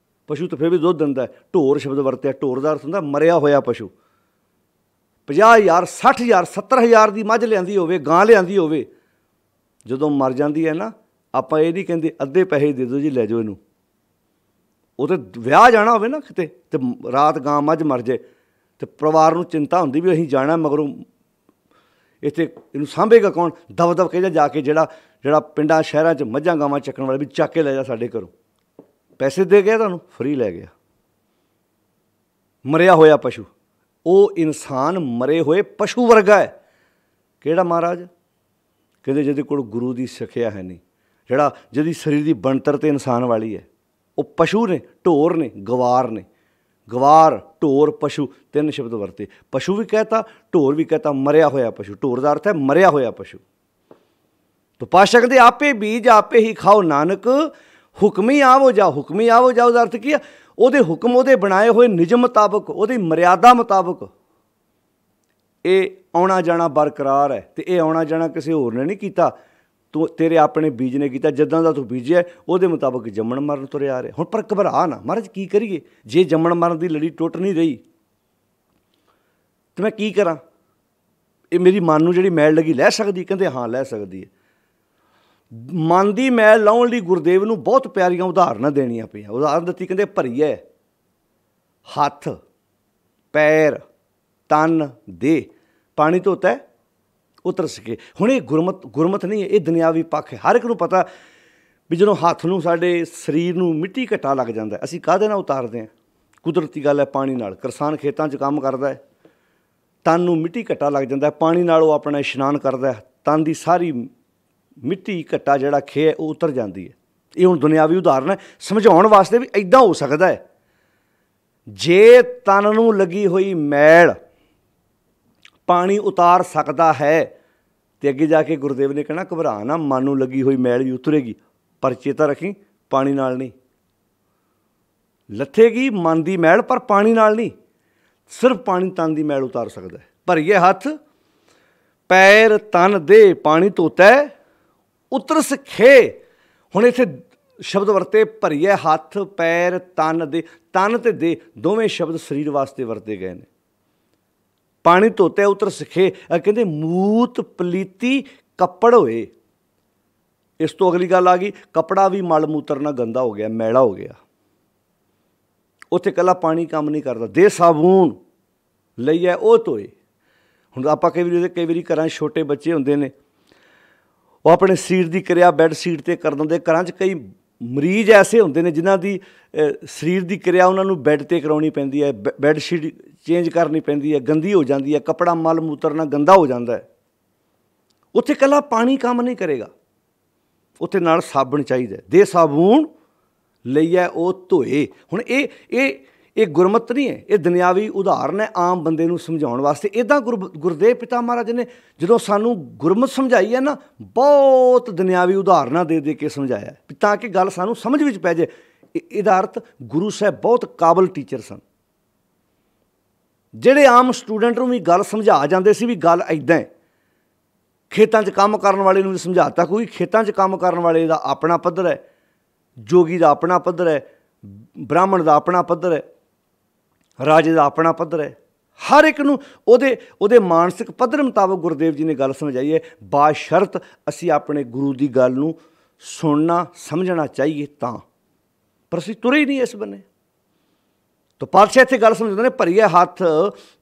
ਪਸ਼ੂ ਤਾਂ ਫਿਰ ਵੀ ਦੁੱਧ ਦਿੰਦਾ। ਢੋਰ ਸ਼ਬਦ ਵਰਤਿਆ, ਢੋਰ ਦਾ ਅਰਥ ਹੁੰਦਾ ਮਰਿਆ ਹੋਇਆ ਪਸ਼ੂ। 50,000 60,000 70,000 ਦੀ ਮੱਝ ਲਿਆਂਦੀ ਹੋਵੇ, ਗਾਂ ਲਿਆਂਦੀ ਹੋਵੇ, ਜਦੋਂ ਮਰ ਜਾਂਦੀ ਹੈ ਨਾ, ਆਪਾਂ ਇਹ ਨਹੀਂ ਕਹਿੰਦੇ ਅੱਧੇ ਪੈਸੇ ਦੇ ਦਿਓ ਜੀ ਲੈ ਜਾਓ ਇਹਨੂੰ। ਉਹ ਤਾਂ ਵਿਆਹ ਜਾਣਾ ਹੋਵੇ ਨਾ ਕਿਤੇ, ਅਤੇ ਰਾਤ ਗਾਂ ਮੱਝ ਮਰ ਜਾਏ ਅਤੇ ਪਰਿਵਾਰ ਨੂੰ ਚਿੰਤਾ ਹੁੰਦੀ ਵੀ ਅਸੀਂ ਜਾਣਾ, ਮਗਰੋਂ ਇੱਥੇ ਇਹਨੂੰ ਸਾਂਭੇਗਾ ਕੌਣ? ਦਬ ਦਬ ਕੇ ਜਾ ਕੇ ਜਿਹੜਾ ਪਿੰਡਾਂ ਸ਼ਹਿਰਾਂ 'ਚ ਮੱਝਾਂ ਗਾਵਾਂ ਚੱਕਣ ਵਾਲੇ ਵੀ ਚੱਕ ਕੇ ਲੈ ਜਾ ਸਾਡੇ ਘਰੋਂ, ਪੈਸੇ ਦੇ ਗਿਆ ਤੁਹਾਨੂੰ, ਫਰੀ ਲੈ ਗਿਆ। ਮਰਿਆ ਹੋਇਆ ਪਸ਼ੂ। ਉਹ ਇਨਸਾਨ ਮਰੇ ਹੋਏ ਪਸ਼ੂ ਵਰਗਾ ਹੈ। ਕਿਹੜਾ ਮਹਾਰਾਜ? ਕਹਿੰਦੇ ਜਿਹਦੇ ਕੋਲ ਗੁਰੂ ਦੀ ਸਿੱਖਿਆ ਹੈ ਨਹੀਂ, ਜਿਹਦੀ ਸਰੀਰ ਦੀ ਬਣਤਰ ਤੇ ਇਨਸਾਨ ਵਾਲੀ ਹੈ, ਉਹ ਪਸ਼ੂ ਨੇ, ਢੋਰ ਨੇ, ਗਵਾਰ ਨੇ। ਗਵਾਰ, ਢੋਰ, ਪਸ਼ੂ, ਤਿੰਨ ਸ਼ਬਦ ਵਰਤੇ। ਪਸ਼ੂ ਵੀ ਕਹਿਤਾ, ਢੋਰ ਵੀ ਕਹਿਤਾ, ਮਰਿਆ ਹੋਇਆ ਪਸ਼ੂ। ਢੋਰ ਦਾ ਅਰਥ ਹੈ ਮਰਿਆ ਹੋਇਆ ਪਸ਼ੂ। ਤਾਂ ਪਾਤਸ਼ਾਹ ਕਹਿੰਦੇ ਆਪੇ ਬੀਜ ਆਪੇ ਹੀ ਖਾਓ, ਨਾਨਕ ਹੁਕਮੀ ਆਵੋ ਜਾਓ। ਹੁਕਮੀ ਆਵੋ ਜਾਓ ਦਾ ਅਰਥ ਕੀ ਹੈ? ਉਹਦੇ ਹੁਕਮ, ਉਹਦੇ ਬਣਾਏ ਹੋਏ ਨਿਯਮ ਮੁਤਾਬਕ, ਉਹਦੀ ਮਰਿਆਦਾ ਮੁਤਾਬਕ ਇਹ ਆਉਣਾ ਜਾਣਾ ਬਰਕਰਾਰ ਹੈ। ਅਤੇ ਇਹ ਆਉਣਾ ਜਾਣਾ ਕਿਸੇ ਹੋਰ ਨੇ ਨਹੀਂ ਕੀਤਾ, ਤੂੰ ਤੇਰੇ ਆਪਣੇ ਬੀਜ ਨੇ ਕੀਤਾ। ਜਿੱਦਾਂ ਦਾ ਤੂੰ ਬੀਜਿਆ ਉਹਦੇ ਮੁਤਾਬਕ ਜੰਮਣ ਮਰਨ ਤੁਰਿਆ ਆ ਰਿਹਾ। ਹੁਣ ਪਰ ਘਬਰਾ ਨਾ, ਮਹਾਰਾਜ ਕੀ ਕਰੀਏ ਜੇ ਜੰਮਣ ਮਰਨ ਦੀ ਲੜੀ ਟੁੱਟ ਨਹੀਂ ਰਹੀ ਤਾਂ ਮੈਂ ਕੀ ਕਰਾਂ? ਇਹ ਮੇਰੀ ਮਨ ਨੂੰ ਜਿਹੜੀ ਮੈਲ ਲੱਗੀ ਲੈ ਸਕਦੀ? ਕਹਿੰਦੇ ਹਾਂ ਲੈ ਸਕਦੀ ਹੈ। ਮਨ ਦੀ ਮੈਲ ਲਾਉਣ ਲਈ ਗੁਰਦੇਵ ਨੂੰ ਬਹੁਤ ਪਿਆਰੀਆਂ ਉਦਾਹਰਨਾਂ ਦੇਣੀਆਂ ਪਈਆਂ। ਉਦਾਹਰਨ ਦਿੱਤੀ, ਕਹਿੰਦੇ ਭਰੀਏ ਹੱਥ ਪੈਰ ਤਨ ਦੇ ਪਾਣੀ ਧੋਤਾ ਉਤਰ ਸਕੇ। ਹੁਣ ਇਹ ਗੁਰਮਤ ਨਹੀਂ ਹੈ, ਇਹ ਦੁਨਿਆਵੀ ਪੱਖ ਹੈ। ਹਰ ਇੱਕ ਨੂੰ ਪਤਾ ਵੀ ਜਦੋਂ ਹੱਥ ਨੂੰ, ਸਾਡੇ ਸਰੀਰ ਨੂੰ ਮਿੱਟੀ ਘੱਟਾ ਲੱਗ ਜਾਂਦਾ, ਅਸੀਂ ਕਾਹਦੇ ਨਾਲ ਉਤਾਰਦੇ ਹਾਂ? ਕੁਦਰਤੀ ਗੱਲ ਹੈ, ਪਾਣੀ ਨਾਲ। ਕਿਸਾਨ ਖੇਤਾਂ 'ਚ ਕੰਮ ਕਰਦਾ ਹੈ, ਤਨ ਨੂੰ ਮਿੱਟੀ ਘੱਟਾ ਲੱਗ ਜਾਂਦਾ, ਪਾਣੀ ਨਾਲ ਉਹ ਆਪਣਾ ਇਸ਼ਨਾਨ ਕਰਦਾ, ਤਨ ਦੀ ਸਾਰੀ ਮਿੱਟੀ ਘੱਟਾ ਜਿਹੜਾ ਖੇ ਹੈ ਉਹ ਉਤਰ ਜਾਂਦੀ ਹੈ। ਇਹ ਹੁਣ ਦੁਨਿਆਵੀ ਉਦਾਹਰਨ ਹੈ ਸਮਝਾਉਣ ਵਾਸਤੇ ਵੀ ਇੱਦਾਂ ਹੋ ਸਕਦਾ ਹੈ। ਜੇ ਤਨ ਨੂੰ ਲੱਗੀ ਹੋਈ ਮੈਲ ਪਾਣੀ ਉਤਾਰ ਸਕਦਾ ਹੈ ਤੇ ਅੱਗੇ ਜਾ ਕੇ ਗੁਰਦੇਵ ਨੇ ਕਹਿਣਾ ਘਬਰਾ ਨਾ, ਮਨ ਨੂੰ ਲੱਗੀ ਹੋਈ ਮੈਲ ਵੀ ਉਤਰੇਗੀ, ਪਰ ਚੇਤਾ ਰੱਖੀ ਪਾਣੀ ਨਾਲ ਨਹੀਂ। ਲੱਥੇਗੀ ਮਨ ਦੀ ਮੈਲ ਪਰ ਪਾਣੀ ਨਾਲ ਨਹੀਂ, ਸਿਰਫ ਪਾਣੀ ਤਨ ਦੀ ਮੈਲ ਉਤਾਰ ਸਕਦਾ ਹੈ। ਭਰੀਏ ਹੱਥ ਪੈਰ ਤਨ ਦੇ ਪਾਣੀ ਧੋਤਾ ਉਤਰ ਸਖੇ। ਹੁਣ ਇੱਥੇ ਸ਼ਬਦ ਵਰਤੇ ਭਰੀਏ ਹੱਥ ਪੈਰ ਤਨ ਦੇ। ਤਨ ਤੇ ਦੇ ਦੋਵੇਂ ਸ਼ਬਦ ਸਰੀਰ ਵਾਸਤੇ ਵਰਤੇ ਗਏ ਨੇ। ਪਾਣੀ ਧੋਤੇ ਉਤਰ ਸਖੇ, ਕਹਿੰਦੇ ਮੂਤ ਪਲੀਤੀ ਕੱਪੜ ਹੋਏ। ਇਸ ਤੋਂ ਅਗਲੀ ਗੱਲ ਆ ਗਈ, ਕੱਪੜਾ ਵੀ ਮਲ ਮੂਤਰ ਨਾਲ ਗੰਦਾ ਹੋ ਗਿਆ, ਮੈਲਾ ਹੋ ਗਿਆ। ਉੱਥੇ ਇਕੱਲਾ ਪਾਣੀ ਕੰਮ ਨਹੀਂ ਕਰਦਾ, ਦੇ ਸਾਬੂਨ ਲਈਏ ਉਹ ਧੋਏ। ਹੁਣ ਆਪਾਂ ਕਈ ਵਾਰੀ ਘਰਾਂ 'ਚ ਛੋਟੇ ਬੱਚੇ ਹੁੰਦੇ ਨੇ, ਉਹ ਆਪਣੇ ਸਰੀਰ ਦੀ ਕਿਰਿਆ ਬੈੱਡ ਸ਼ੀਟ 'ਤੇ ਕਰ ਦਿੰਦੇ। ਘਰਾਂ 'ਚ ਕਈ ਮਰੀਜ਼ ਐਸੇ ਹੁੰਦੇ ਨੇ ਜਿਨ੍ਹਾਂ ਦੀ ਸਰੀਰ ਦੀ ਕਿਰਿਆ ਉਹਨਾਂ ਨੂੰ ਬੈੱਡ 'ਤੇ ਕਰਾਉਣੀ ਪੈਂਦੀ ਹੈ, ਬੈੱਡ ਸ਼ੀਟ ਚੇਂਜ ਕਰਨੀ ਪੈਂਦੀ ਹੈ, ਗੰਦੀ ਹੋ ਜਾਂਦੀ ਹੈ, ਕੱਪੜਾ ਮਲ ਮੂਤਰ ਨਾਲ ਗੰਦਾ ਹੋ ਜਾਂਦਾ ਹੈ। ਉੱਥੇ ਇਕੱਲਾ ਪਾਣੀ ਕੰਮ ਨਹੀਂ ਕਰੇਗਾ, ਉੱਥੇ ਨਾਲ ਸਾਬਣ ਚਾਹੀਦਾ। ਦੇ ਸਾਬੂਨ ਲਈਏ ਉਹ ਧੋਏ। ਹੁਣ ਇਹ ਗੁਰਮਤ ਨਹੀਂ ਹੈ, ਇਹ ਦੁਨਿਆਵੀ ਉਦਾਹਰਨ ਹੈ ਆਮ ਬੰਦੇ ਨੂੰ ਸਮਝਾਉਣ ਵਾਸਤੇ। ਇੱਦਾਂ ਗੁਰਦੇਵ ਪਿਤਾ ਮਹਾਰਾਜ ਨੇ ਜਦੋਂ ਸਾਨੂੰ ਗੁਰਮਤ ਸਮਝਾਈ ਹੈ ਨਾ, ਬਹੁਤ ਦੁਨਿਆਵੀ ਉਦਾਹਰਨਾਂ ਦੇ ਕੇ ਸਮਝਾਇਆ ਤਾਂ ਕਿ ਗੱਲ ਸਾਨੂੰ ਸਮਝ ਵਿੱਚ ਪੈ ਜਾਏ। ਇਹਦਾ ਅਰਥ ਗੁਰੂ ਸਾਹਿਬ ਬਹੁਤ ਕਾਬਲ ਟੀਚਰ ਸਨ, ਜਿਹੜੇ ਆਮ ਸਟੂਡੈਂਟ ਨੂੰ ਵੀ ਗੱਲ ਸਮਝਾ ਜਾਂਦੇ ਸੀ ਵੀ ਗੱਲ ਇੱਦਾਂ ਹੈ। ਖੇਤਾਂ 'ਚ ਕੰਮ ਕਰਨ ਵਾਲੇ ਨੂੰ ਵੀ ਸਮਝਾਤਾ, ਕਿਉਂਕਿ ਖੇਤਾਂ 'ਚ ਕੰਮ ਕਰਨ ਵਾਲੇ ਦਾ ਆਪਣਾ ਪੱਧਰ ਹੈ, ਜੋਗੀ ਦਾ ਆਪਣਾ ਪੱਧਰ ਹੈ, ਬ੍ਰਾਹਮਣ ਦਾ ਆਪਣਾ ਪੱਧਰ ਹੈ, ਰਾਜੇ ਦਾ ਆਪਣਾ ਪੱਧਰ ਹੈ। ਹਰ ਇੱਕ ਨੂੰ ਉਹਦੇ ਮਾਨਸਿਕ ਪੱਧਰ ਮੁਤਾਬਕ ਗੁਰਦੇਵ ਜੀ ਨੇ ਗੱਲ ਸਮਝਾਈ ਹੈ। ਬਾਸ਼ਰਤ ਅਸੀਂ ਆਪਣੇ ਗੁਰੂ ਦੀ ਗੱਲ ਨੂੰ ਸੁਣਨਾ ਸਮਝਣਾ ਚਾਹੀਏ ਤਾਂ, ਪਰ ਅਸੀਂ ਤੁਰੇ ਹੀ ਨਹੀਂ ਇਸ ਬੰਨੇ। ਤਾਂ ਪਾਤਸ਼ਾਹ ਇੱਥੇ ਗੱਲ ਸਮਝਾਉਂਦੇ ਨੇ, ਭਰੀਏ ਹੱਥ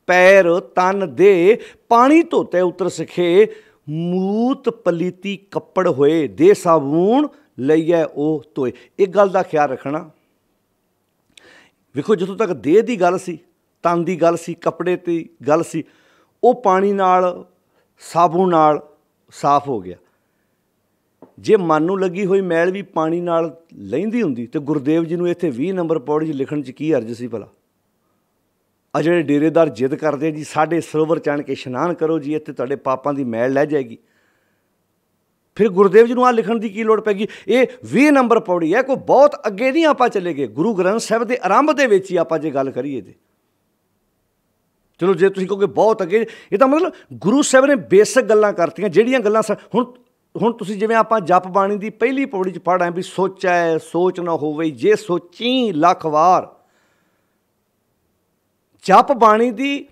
ਪੈਰ ਤਨ ਦੇ ਪਾਣੀ ਧੋਤੇ ਉਤਰ ਸਖੇ, ਮੂਤ ਪਲੀਤੀ ਕੱਪੜ ਹੋਏ, ਦੇ ਸਾਬੂਨ ਲਈਏ ਉਹ ਧੋਏ। ਇੱਕ ਗੱਲ ਦਾ ਖਿਆਲ ਰੱਖਣਾ, ਵੇਖੋ ਜਿੱਥੋਂ ਤੱਕ ਦੇਹ ਦੀ ਗੱਲ ਸੀ, ਤਨ ਦੀ ਗੱਲ ਸੀ, ਕੱਪੜੇ ਦੀ ਗੱਲ ਸੀ, ਉਹ ਪਾਣੀ ਨਾਲ ਸਾਬੁਨ ਨਾਲ ਸਾਫ਼ ਹੋ ਗਿਆ। ਜੇ ਮਨ ਨੂੰ ਲੱਗੀ ਹੋਈ ਮੈਲ ਵੀ ਪਾਣੀ ਨਾਲ ਲੈਂਦੀ ਹੁੰਦੀ ਤੇ ਗੁਰਦੇਵ ਜੀ ਨੂੰ ਇੱਥੇ 20 ਨੰਬਰ ਪੌੜੀ 'ਚ ਲਿਖਣ 'ਚ ਕੀ ਅਰਜ਼ ਸੀ ਭਲਾ? ਆ ਜਿਹੜੇ ਡੇਰੇਦਾਰ ਜਿੱਦ ਕਰਦੇ ਜੀ ਸਾਡੇ ਸਰੋਵਰ 'ਚ ਆਣ ਕੇ ਇਸ਼ਨਾਨ ਕਰੋ ਜੀ, ਇੱਥੇ ਤੁਹਾਡੇ ਪਾਪਾਂ ਦੀ ਮੈਲ ਲੈ ਜਾਏਗੀ, ਫਿਰ ਗੁਰਦੇਵ ਜੀ ਨੂੰ ਆਹ ਲਿਖਣ ਦੀ ਕੀ ਲੋੜ ਪੈ ਗਈ? ਇਹ 20 ਨੰਬਰ ਪੌੜੀ ਹੈ, ਕੋਈ ਬਹੁਤ ਅੱਗੇ ਨਹੀਂ ਆਪਾਂ ਚਲੇ ਗਏ। ਗੁਰੂ ਗ੍ਰੰਥ ਸਾਹਿਬ ਦੇ ਆਰੰਭ ਦੇ ਵਿੱਚ ਹੀ ਆਪਾਂ ਜੇ ਗੱਲ ਕਰੀਏ ਤੇ ਚਲੋ, ਜੇ ਤੁਸੀਂ ਕਹੋਗੇ ਬਹੁਤ ਅੱਗੇ, ਇਹ ਤਾਂ ਮਤਲਬ ਗੁਰੂ ਸਾਹਿਬ ਨੇ ਬੇਸਿਕ ਗੱਲਾਂ ਕਰਤੀਆਂ ਜਿਹੜੀਆਂ ਗੱਲਾਂ ਹੁਣ ਤੁਸੀਂ ਜਿਵੇਂ ਆਪਾਂ ਜਪ ਬਾਣੀ ਦੀ ਪਹਿਲੀ ਪੌੜੀ 'ਚ ਪੜ੍ਹ ਆਏ ਵੀ ਸੋਚੈ ਸੋਚ ਨਾ ਹੋਵੇ ਜੇ ਸੋਚੀ ਲੱਖ ਵਾਰ। ਜਪ ਬਾਣੀ ਦੀ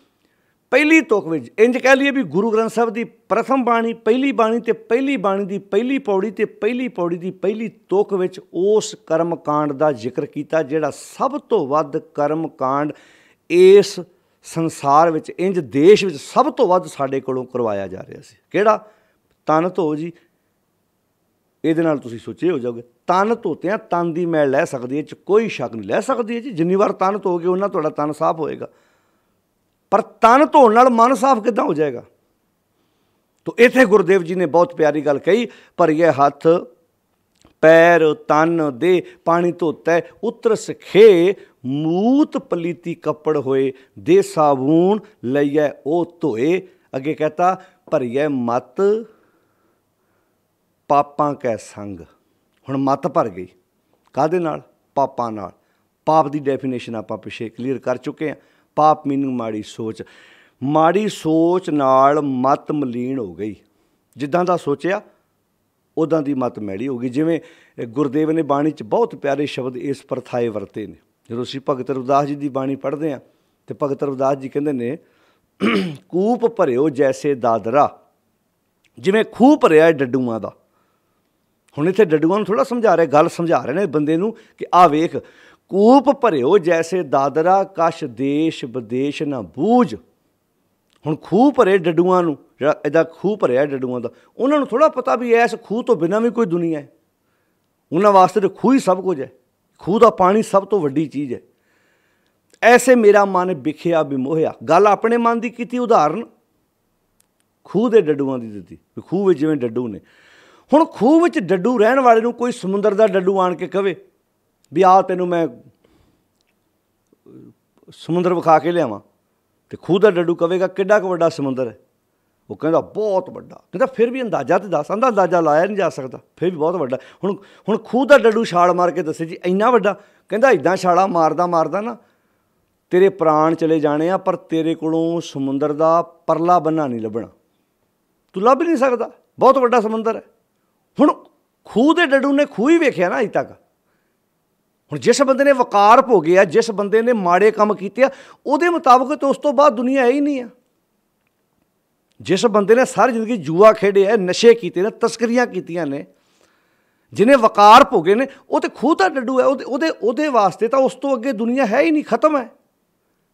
ਪਹਿਲੀ ਤੁਕ ਵਿੱਚ ਇੰਜ ਕਹਿ ਲਈਏ ਵੀ ਗੁਰੂ ਗ੍ਰੰਥ ਸਾਹਿਬ ਦੀ ਪ੍ਰਥਮ ਬਾਣੀ, ਪਹਿਲੀ ਬਾਣੀ ਤੇ ਪਹਿਲੀ ਬਾਣੀ ਦੀ ਪਹਿਲੀ ਪੌੜੀ ਤੇ ਪਹਿਲੀ ਪੌੜੀ ਦੀ ਪਹਿਲੀ ਤੁਕ ਵਿੱਚ ਉਸ ਕਰਮ ਕਾਂਡ ਦਾ ਜ਼ਿਕਰ ਕੀਤਾ ਜਿਹੜਾ ਸਭ ਤੋਂ ਵੱਧ ਕਰਮ ਕਾਂਡ ਇਸ ਸੰਸਾਰ ਵਿੱਚ, ਇੰਜ ਦੇਸ਼ ਵਿੱਚ ਸਭ ਤੋਂ ਵੱਧ ਸਾਡੇ ਕੋਲੋਂ ਕਰਵਾਇਆ ਜਾ ਰਿਹਾ ਸੀ। ਕਿਹੜਾ? ਤਨ ਧੋ ਜੀ। ਇਹਦੇ ਨਾਲ ਤੁਸੀਂ ਸੋਚੇ ਹੋ ਜਾਓਗੇ, ਤਨ ਧੋਤਿਆਂ ਤਨ ਦੀ ਮੈਲ ਲੈ ਸਕਦੀ ਹੈ, ਇਹ 'ਚ ਕੋਈ ਸ਼ੱਕ ਨਹੀਂ। ਲੈ ਸਕਦੀ ਹੈ ਜੀ, ਜਿੰਨੀ ਵਾਰ ਤਨ ਧੋਗੇ ਉਹਨਾਂ ਤੁਹਾਡਾ ਤਨ ਸਾਫ਼ ਹੋਏਗਾ, ਪਰ ਤਨ ਧੋਣ ਨਾਲ ਮਨ ਸਾਫ਼ ਕਿੱਦਾਂ ਹੋ ਜਾਏਗਾ? ਤਾਂ ਇੱਥੇ ਗੁਰਦੇਵ ਜੀ ਨੇ ਬਹੁਤ ਪਿਆਰੀ ਗੱਲ ਕਹੀ, ਭਰੀਏ ਹੱਥ ਪੈਰ ਤਨ ਦੇ ਪਾਣੀ ਧੋਤਾ ਉਤਰ ਸਖੇ, ਮੂਤ ਪਲੀਤੀ ਕੱਪੜ ਹੋਏ, ਦੇ ਸਾਬੂਨ ਲਈਏ ਉਹ ਧੋਏ। ਅੱਗੇ ਕਹਤਾ ਭਰੀਏ ਮਤ ਪਾਪਾਂ ਕੈ ਸੰਗ। ਹੁਣ ਮੱਤ ਭਰ ਗਈ ਕਾਹਦੇ ਨਾਲ? ਪਾਪਾਂ ਨਾਲ। ਪਾਪ ਦੀ ਡੈਫੀਨੇਸ਼ਨ ਆਪਾਂ ਪਿੱਛੇ ਕਲੀਅਰ ਕਰ ਚੁੱਕੇ ਹਾਂ। ਪਾਪ ਮੀਨਿੰਗ ਮਾੜੀ ਸੋਚ। ਮਾੜੀ ਸੋਚ ਨਾਲ ਮੱਤ ਮਲੀਨ ਹੋ ਗਈ, ਜਿੱਦਾਂ ਦਾ ਸੋਚਿਆ ਉੱਦਾਂ ਦੀ ਮੱਤ ਮੈਲੀ ਹੋ ਗਈ। ਜਿਵੇਂ ਗੁਰਦੇਵ ਨੇ ਬਾਣੀ 'ਚ ਬਹੁਤ ਪਿਆਰੇ ਸ਼ਬਦ ਇਸ ਪ੍ਰਥਾਏ ਵਰਤੇ ਨੇ। ਜਦੋਂ ਅਸੀਂ ਭਗਤ ਰਵਿਦਾਸ ਜੀ ਦੀ ਬਾਣੀ ਪੜ੍ਹਦੇ ਹਾਂ ਤਾਂ ਭਗਤ ਰਵਿਦਾਸ ਜੀ ਕਹਿੰਦੇ ਨੇ, ਕੂਪ ਭਰਿਓ ਜੈਸੇ ਦਾਦਰਾ, ਜਿਵੇਂ ਖੂਹ ਭਰਿਆ ਡੱਡੂਆਂ ਦਾ। ਹੁਣ ਇੱਥੇ ਡੱਡੂਆਂ ਨੂੰ ਥੋੜ੍ਹਾ ਸਮਝਾ ਰਿਹਾ, ਗੱਲ ਸਮਝਾ ਰਹੇ ਨੇ ਬੰਦੇ ਨੂੰ ਕਿ ਆਹ ਵੇਖ, ਕੂਪ ਭਰਿਓ ਜੈਸੇ ਦਾਦਰਾ, ਕਛ ਦੇਸ਼ ਵਿਦੇਸ਼ ਨਾ ਬੂਝ। ਹੁਣ ਖੂਹ ਭਰੇ ਡੱਡੂਆਂ ਨੂੰ, ਜਿਹੜਾ ਇਹਦਾ ਖੂਹ ਭਰਿਆ ਡੱਡੂਆਂ ਦਾ, ਉਹਨਾਂ ਨੂੰ ਥੋੜ੍ਹਾ ਪਤਾ ਵੀ ਇਸ ਖੂਹ ਤੋਂ ਬਿਨਾਂ ਵੀ ਕੋਈ ਦੁਨੀਆ ਹੈ। ਉਹਨਾਂ ਵਾਸਤੇ ਤਾਂ ਖੂਹ ਹੀ ਸਭ ਕੁਝ ਹੈ, ਖੂਹ ਦਾ ਪਾਣੀ ਸਭ ਤੋਂ ਵੱਡੀ ਚੀਜ਼ ਹੈ। ਐਸੇ ਮੇਰਾ ਮਨ ਵਿਖਿਆ ਵਿਮੋਹਿਆ, ਗੱਲ ਆਪਣੇ ਮਨ ਦੀ ਕੀਤੀ, ਉਦਾਹਰਨ ਖੂਹ ਦੇ ਡੱਡੂਆਂ ਦੀ ਦਿੱਤੀ ਵੀ ਖੂਹ ਵਿੱਚ ਜਿਵੇਂ ਡੱਡੂ ਨੇ। ਹੁਣ ਖੂਹ ਵਿੱਚ ਡੱਡੂ ਰਹਿਣ ਵਾਲੇ ਨੂੰ ਕੋਈ ਸਮੁੰਦਰ ਦਾ ਡੱਡੂ ਆਣ ਕੇ ਕਵੇ ਵੀ ਆਹ ਤੈਨੂੰ ਮੈਂ ਸਮੁੰਦਰ ਵਿਖਾ ਕੇ ਲਿਆਵਾਂ, ਅਤੇ ਖੂਹ ਦਾ ਡੱਡੂ ਕਵੇਗਾ ਕਿੱਡਾ ਕੁ ਵੱਡਾ ਸਮੁੰਦਰ ਹੈ? ਉਹ ਕਹਿੰਦਾ ਬਹੁਤ ਵੱਡਾ। ਕਹਿੰਦਾ ਫਿਰ ਵੀ ਅੰਦਾਜ਼ਾ ਤਾਂ ਦੱਸ। ਆਂਦਾ ਅੰਦਾਜ਼ਾ ਲਾਇਆ ਨਹੀਂ ਜਾ ਸਕਦਾ, ਫਿਰ ਵੀ ਬਹੁਤ ਵੱਡਾ। ਹੁਣ ਖੂਹ ਦਾ ਡੱਡੂ ਛਾਲ ਮਾਰ ਕੇ ਦੱਸੇ ਜੀ ਇੰਨਾ ਵੱਡਾ। ਕਹਿੰਦਾ ਇੱਦਾਂ ਛਾਲਾਂ ਮਾਰਦਾ ਮਾਰਦਾ ਨਾ ਤੇਰੇ ਪ੍ਰਾਣ ਚਲੇ ਜਾਣੇ ਆ, ਪਰ ਤੇਰੇ ਕੋਲੋਂ ਸਮੁੰਦਰ ਦਾ ਪਰਲਾ ਬੰਨਾ ਨਹੀਂ ਲੱਭਣਾ, ਤੂੰ ਲੱਭ ਨਹੀਂ ਸਕਦਾ, ਬਹੁਤ ਵੱਡਾ ਸਮੁੰਦਰ ਹੈ। ਹੁਣ ਖੂਹ ਦੇ ਡੱਡੂ ਨੇ ਖੂਹ ਹੀ ਵੇਖਿਆ ਨਾ ਅਜੇ ਤੱਕ। ਹੁਣ ਜਿਸ ਬੰਦੇ ਨੇ ਵਕਾਰ ਭੋਗਿਆ, ਜਿਸ ਬੰਦੇ ਨੇ ਮਾੜੇ ਕੰਮ ਕੀਤੇ ਆ, ਉਹਦੇ ਮੁਤਾਬਕ ਤਾਂ ਉਸ ਤੋਂ ਬਾਅਦ ਦੁਨੀਆ ਹੈ ਹੀ ਨਹੀਂ ਆ। ਜਿਸ ਬੰਦੇ ਨੇ ਸਾਰੀ ਜ਼ਿੰਦਗੀ ਜੂਆ ਖੇਡਿਆ, ਨਸ਼ੇ ਕੀਤੇ ਨੇ, ਤਸਕਰੀਆਂ ਕੀਤੀਆਂ ਨੇ, ਜਿਹਨੇ ਵਕਾਰ ਭੋਗੇ ਨੇ, ਉਹ ਤਾਂ ਖੂਹ ਦਾ ਡੱਡੂ ਹੈ। ਉਹਦੇ ਵਾਸਤੇ ਤਾਂ ਉਸ ਤੋਂ ਅੱਗੇ ਦੁਨੀਆ ਹੈ ਹੀ ਨਹੀਂ, ਖਤਮ ਹੈ।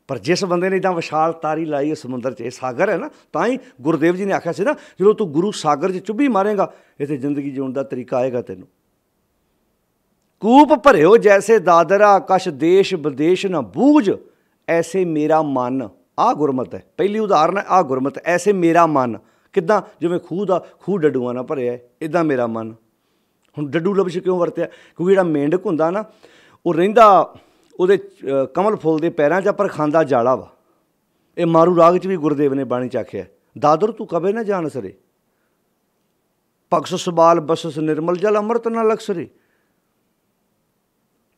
ਪਰ ਜਿਸ ਬੰਦੇ ਨੇ ਇੱਦਾਂ ਵਿਸ਼ਾਲ ਤਾਰੀ ਲਾਈ ਹੈ ਸਮੁੰਦਰ 'ਚ, ਇਹ ਸਾਗਰ ਹੈ ਨਾ, ਤਾਂ ਹੀ ਗੁਰਦੇਵ ਜੀ ਨੇ ਆਖਿਆ ਸੀ ਨਾ, ਜਦੋਂ ਤੂੰ ਗੁਰੂ ਸਾਗਰ 'ਚ ਚੁੱਭੀ ਮਾਰੇਗਾ, ਇੱਥੇ ਜ਼ਿੰਦਗੀ ਜਿਉਣ ਦਾ ਤਰੀਕਾ ਆਏਗਾ ਤੈਨੂੰ। ਕੂਪ ਭਰਿਓ ਜੈਸੇ ਦਾਦਰਾ, ਕਛ ਦੇਸ਼ ਵਿਦੇਸ਼ ਨਾ ਬੂਝ। ਐਸੇ ਮੇਰਾ ਮਨ, ਆਹ ਗੁਰਮਤਿ ਹੈ। ਪਹਿਲੀ ਉਦਾਹਰਨ ਹੈ ਆਹ ਗੁਰਮਤਿ। ਐਸੇ ਮੇਰਾ ਮਨ ਕਿੱਦਾਂ? ਜਿਵੇਂ ਖੂਹ ਡੱਡੂਆਂ ਨਾਲ ਭਰਿਆ, ਇੱਦਾਂ ਮੇਰਾ ਮਨ। ਹੁਣ ਡੱਡੂ ਲਫ਼ਜ਼ ਕਿਉਂ ਵਰਤਿਆ? ਕਿਉਂਕਿ ਜਿਹੜਾ ਮੇਂਢਕ ਹੁੰਦਾ ਨਾ, ਉਹ ਰਹਿੰਦਾ ਉਹਦੇ ਕਮਲ ਫੁੱਲ ਦੇ ਪੈਰਾਂ 'ਚ, ਪਰ ਖਾਂਦਾ ਜਾਲਾ ਵਾ। ਇਹ ਮਾਰੂ ਰਾਗ 'ਚ ਵੀ ਗੁਰਦੇਵ ਨੇ ਬਾਣੀ 'ਚ ਆਖਿਆ, ਦਾਦਰ ਤੂੰ ਕਵੇ ਨਾ ਜਾਣ ਸਰੇ, ਭਗਸ ਸਬਾਲ ਬਸਸ ਨਿਰਮਲ ਜਲ ਅੰਮ੍ਰਿਤ ਨਾ ਲਕਸਰੇ।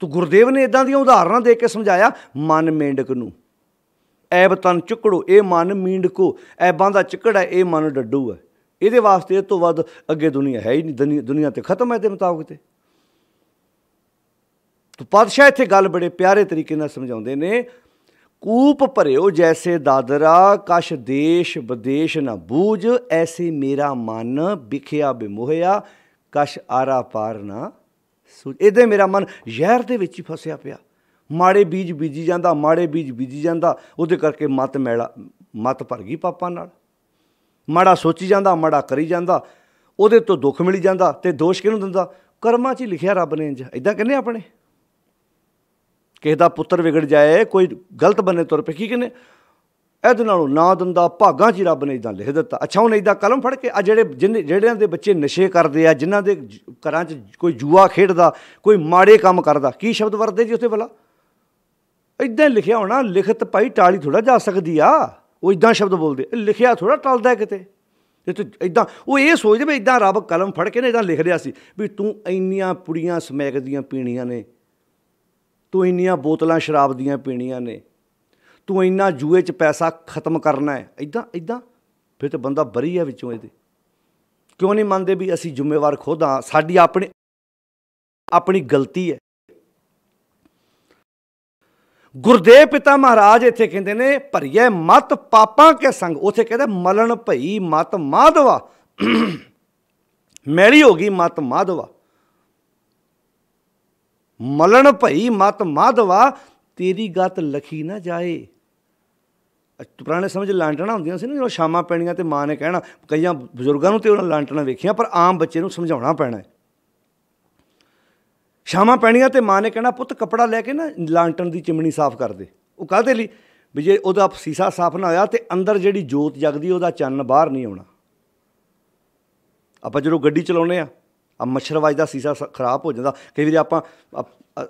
ਤੂੰ ਗੁਰਦੇਵ ਨੇ ਇੱਦਾਂ ਦੀਆਂ ਉਦਾਹਰਨਾਂ ਦੇ ਕੇ ਸਮਝਾਇਆ ਮਨ ਮੇਂਢਕ ਨੂੰ। ਐਬ ਤਨ ਚੁੱਕੜੋ, ਇਹ ਮਨ ਮੀਂਢਕੋ। ਐਬਾਂ ਦਾ ਚਿੱਕੜ ਹੈ, ਇਹ ਮਨ ਡੱਡੂ ਹੈ। ਇਹਦੇ ਵਾਸਤੇ ਇਹ ਤੋਂ ਵੱਧ ਅੱਗੇ ਦੁਨੀਆ ਹੈ ਹੀ ਨਹੀਂ, ਦੁਨੀਆ ਤੇ ਖਤਮ ਹੈ ਇਹਦੇ ਮੁਤਾਬਕ। ਤੇ ਪਾਤਸ਼ਾਹ ਇੱਥੇ ਗੱਲ ਬੜੇ ਪਿਆਰੇ ਤਰੀਕੇ ਨਾਲ ਸਮਝਾਉਂਦੇ ਨੇ, ਕੂਪ ਭਰਿਓ ਜੈਸੇ ਦਾਦਰਾ, ਕਛ ਦੇਸ਼ ਵਿਦੇਸ਼ ਨਾ ਬੂਝ। ਐਸੇ ਮੇਰਾ ਮਨ ਵਿਖਿਆ ਵਿਮੋਹਿਆ, ਕਛ ਆਰਾ ਪਾਰ ਨਾ ਸੂਝ। ਇਹਦੇ ਮੇਰਾ ਮਨ ਜ਼ਹਿਰ ਦੇ ਵਿੱਚ ਹੀ ਫਸਿਆ ਪਿਆ, ਮਾੜੇ ਬੀਜ ਬੀਜੀ ਜਾਂਦਾ, ਮਾੜੇ ਬੀਜ ਬੀਜੀ ਜਾਂਦਾ। ਉਹਦੇ ਕਰਕੇ ਮੱਤ ਭਰ ਗਈ ਪਾਪਾਂ ਨਾਲ। ਮਾੜਾ ਸੋਚੀ ਜਾਂਦਾ, ਮਾੜਾ ਕਰੀ ਜਾਂਦਾ, ਉਹਦੇ ਤੋਂ ਦੁੱਖ ਮਿਲੀ ਜਾਂਦਾ। ਅਤੇ ਦੋਸ਼ ਕਿਹਨੂੰ ਦਿੰਦਾ? ਕਰਮਾਂ 'ਚ ਹੀ ਲਿਖਿਆ ਰੱਬ ਨੇ। ਇੰਝ ਇੱਦਾਂ ਕਹਿੰਦੇ ਆਪਣੇ, ਕਿਸੇ ਦਾ ਪੁੱਤਰ ਵਿਗੜ ਜਾਏ, ਕੋਈ ਗਲਤ ਬੰਨੇ ਤੁਰ ਪਏ, ਕੀ ਕਹਿੰਦੇ? ਇਹਦੇ ਨਾਲੋਂ ਨਾ ਦਿੰਦਾ, ਭਾਗਾਂ 'ਚ ਹੀ ਰੱਬ ਨੇ ਇੱਦਾਂ ਲਿਖ ਦਿੱਤਾ। ਅੱਛਾ, ਹੁਣ ਇੱਦਾਂ ਕਲਮ ਫੜ ਕੇ ਆ ਜਿਹੜਿਆਂ ਦੇ ਬੱਚੇ ਨਸ਼ੇ ਕਰਦੇ ਆ, ਜਿਨ੍ਹਾਂ ਦੇ ਘਰਾਂ 'ਚ ਕੋਈ ਜੂਆ ਖੇਡਦਾ, ਕੋਈ ਮਾੜੇ ਕੰਮ ਕਰਦਾ, ਕੀ ਸ਼ਬਦ ਵਰਤਦੇ ਜੀ ਉੱਥੇ ਭਲਾ? ਇੱਦਾਂ ਲਿਖਿਆ ਹੋਣਾ। ਲਿਖਤ ਭਾਈ ਟਾਲੀ ਥੋੜ੍ਹਾ ਜਾ ਸਕਦੀ ਆ, ਉਹ ਇੱਦਾਂ ਸ਼ਬਦ ਬੋਲਦੇ, ਲਿਖਿਆ ਥੋੜ੍ਹਾ ਟਲਦਾ ਕਿਤੇ। ਇੱਥੇ ਇੱਦਾਂ ਉਹ ਇਹ ਸੋਚਦੇ ਵੀ ਇੱਦਾਂ ਰੱਬ ਕਲਮ ਫੜ ਕੇ ਨਾ ਇੱਦਾਂ ਲਿਖ ਰਿਹਾ ਸੀ ਵੀ ਤੂੰ ਇੰਨੀਆਂ ਪੁੜੀਆਂ ਸਮੈਕ ਦੀਆਂ ਪੀਣੀਆਂ ਨੇ, ਤੂੰ ਇੰਨੀਆਂ ਬੋਤਲਾਂ ਸ਼ਰਾਬ ਦੀਆਂ ਪੀਣੀਆਂ ਨੇ, ਤੂੰ ਇੰਨਾ ਜੂਏ 'ਚ ਪੈਸਾ ਖ਼ਤਮ ਕਰਨਾ ਹੈ। ਇੱਦਾਂ ਫਿਰ ਤਾਂ ਬੰਦਾ ਬਰੀ ਹੈ ਵਿੱਚੋਂ। ਇਹਦੇ ਕਿਉਂ ਨਹੀਂ ਮੰਨਦੇ ਵੀ ਅਸੀਂ ਜ਼ਿੰਮੇਵਾਰ ਖੁਦ ਹਾਂ, ਸਾਡੀ ਆਪਣੀ ਗਲਤੀ ਹੈ। ਗੁਰਦੇਵ ਪਿਤਾ ਮਹਾਰਾਜ ਇੱਥੇ ਕਹਿੰਦੇ ਨੇ, ਭਰੀਏ ਮਤ ਪਾਪਾਂ ਕੇ ਸੰਗ। ਉੱਥੇ ਕਹਿੰਦੇ ਮਲਣ ਭਈ ਮਤ ਮਾਧਵਾ, ਮੈਲੀ ਹੋ ਗਈ ਮਤ ਮਾਧਵਾ। ਮਲਣ ਭਈ ਮਤ ਮਾਧਵਾ, ਤੇਰੀ ਗਤ ਲਖੀ ਨਾ ਜਾਏ। ਪੁਰਾਣੇ ਸਮੇਂ 'ਚ ਲਾਂਟਣਾ ਹੁੰਦੀਆਂ ਸੀ ਨਾ, ਜਦੋਂ ਸ਼ਾਮਾਂ ਪੈਣੀਆਂ ਅਤੇ ਮਾਂ ਨੇ ਕਹਿਣਾ, ਕਈਆਂ ਬਜ਼ੁਰਗਾਂ ਨੂੰ ਤਾਂ ਉਹਨਾਂ ਲਾਂਟਣਾ ਵੇਖੀਆਂ, ਪਰ ਆਮ ਬੱਚੇ ਨੂੰ ਸਮਝਾਉਣਾ ਪੈਣਾ। ਸ਼ਾਮਾਂ ਪੈਣੀਆਂ ਅਤੇ ਮਾਂ ਨੇ ਕਹਿਣਾ, ਪੁੱਤ ਕੱਪੜਾ ਲੈ ਕੇ ਨਾ ਲਾਂਟਣ ਦੀ ਚਿਮਣੀ ਸਾਫ਼ ਕਰ ਦੇ। ਉਹ ਕਾਹਦੇ ਲਈ? ਵੀ ਜੇ ਉਹਦਾ ਸੀਸਾ ਸਾਫ਼ ਨਾ ਹੋਇਆ ਤਾਂ ਅੰਦਰ ਜਿਹੜੀ ਜੋਤ ਜਗਦੀ, ਉਹਦਾ ਚਾਨਣ ਬਾਹਰ ਨਹੀਂ ਆਉਣਾ। ਆਪਾਂ ਜਦੋਂ ਗੱਡੀ ਚਲਾਉਂਦੇ ਆ ਮੱਛਰ ਵੱਜਦਾ, ਸੀਸਾ ਖਰਾਬ ਹੋ ਜਾਂਦਾ। ਕਈ ਵਾਰੀ ਆਪਾਂ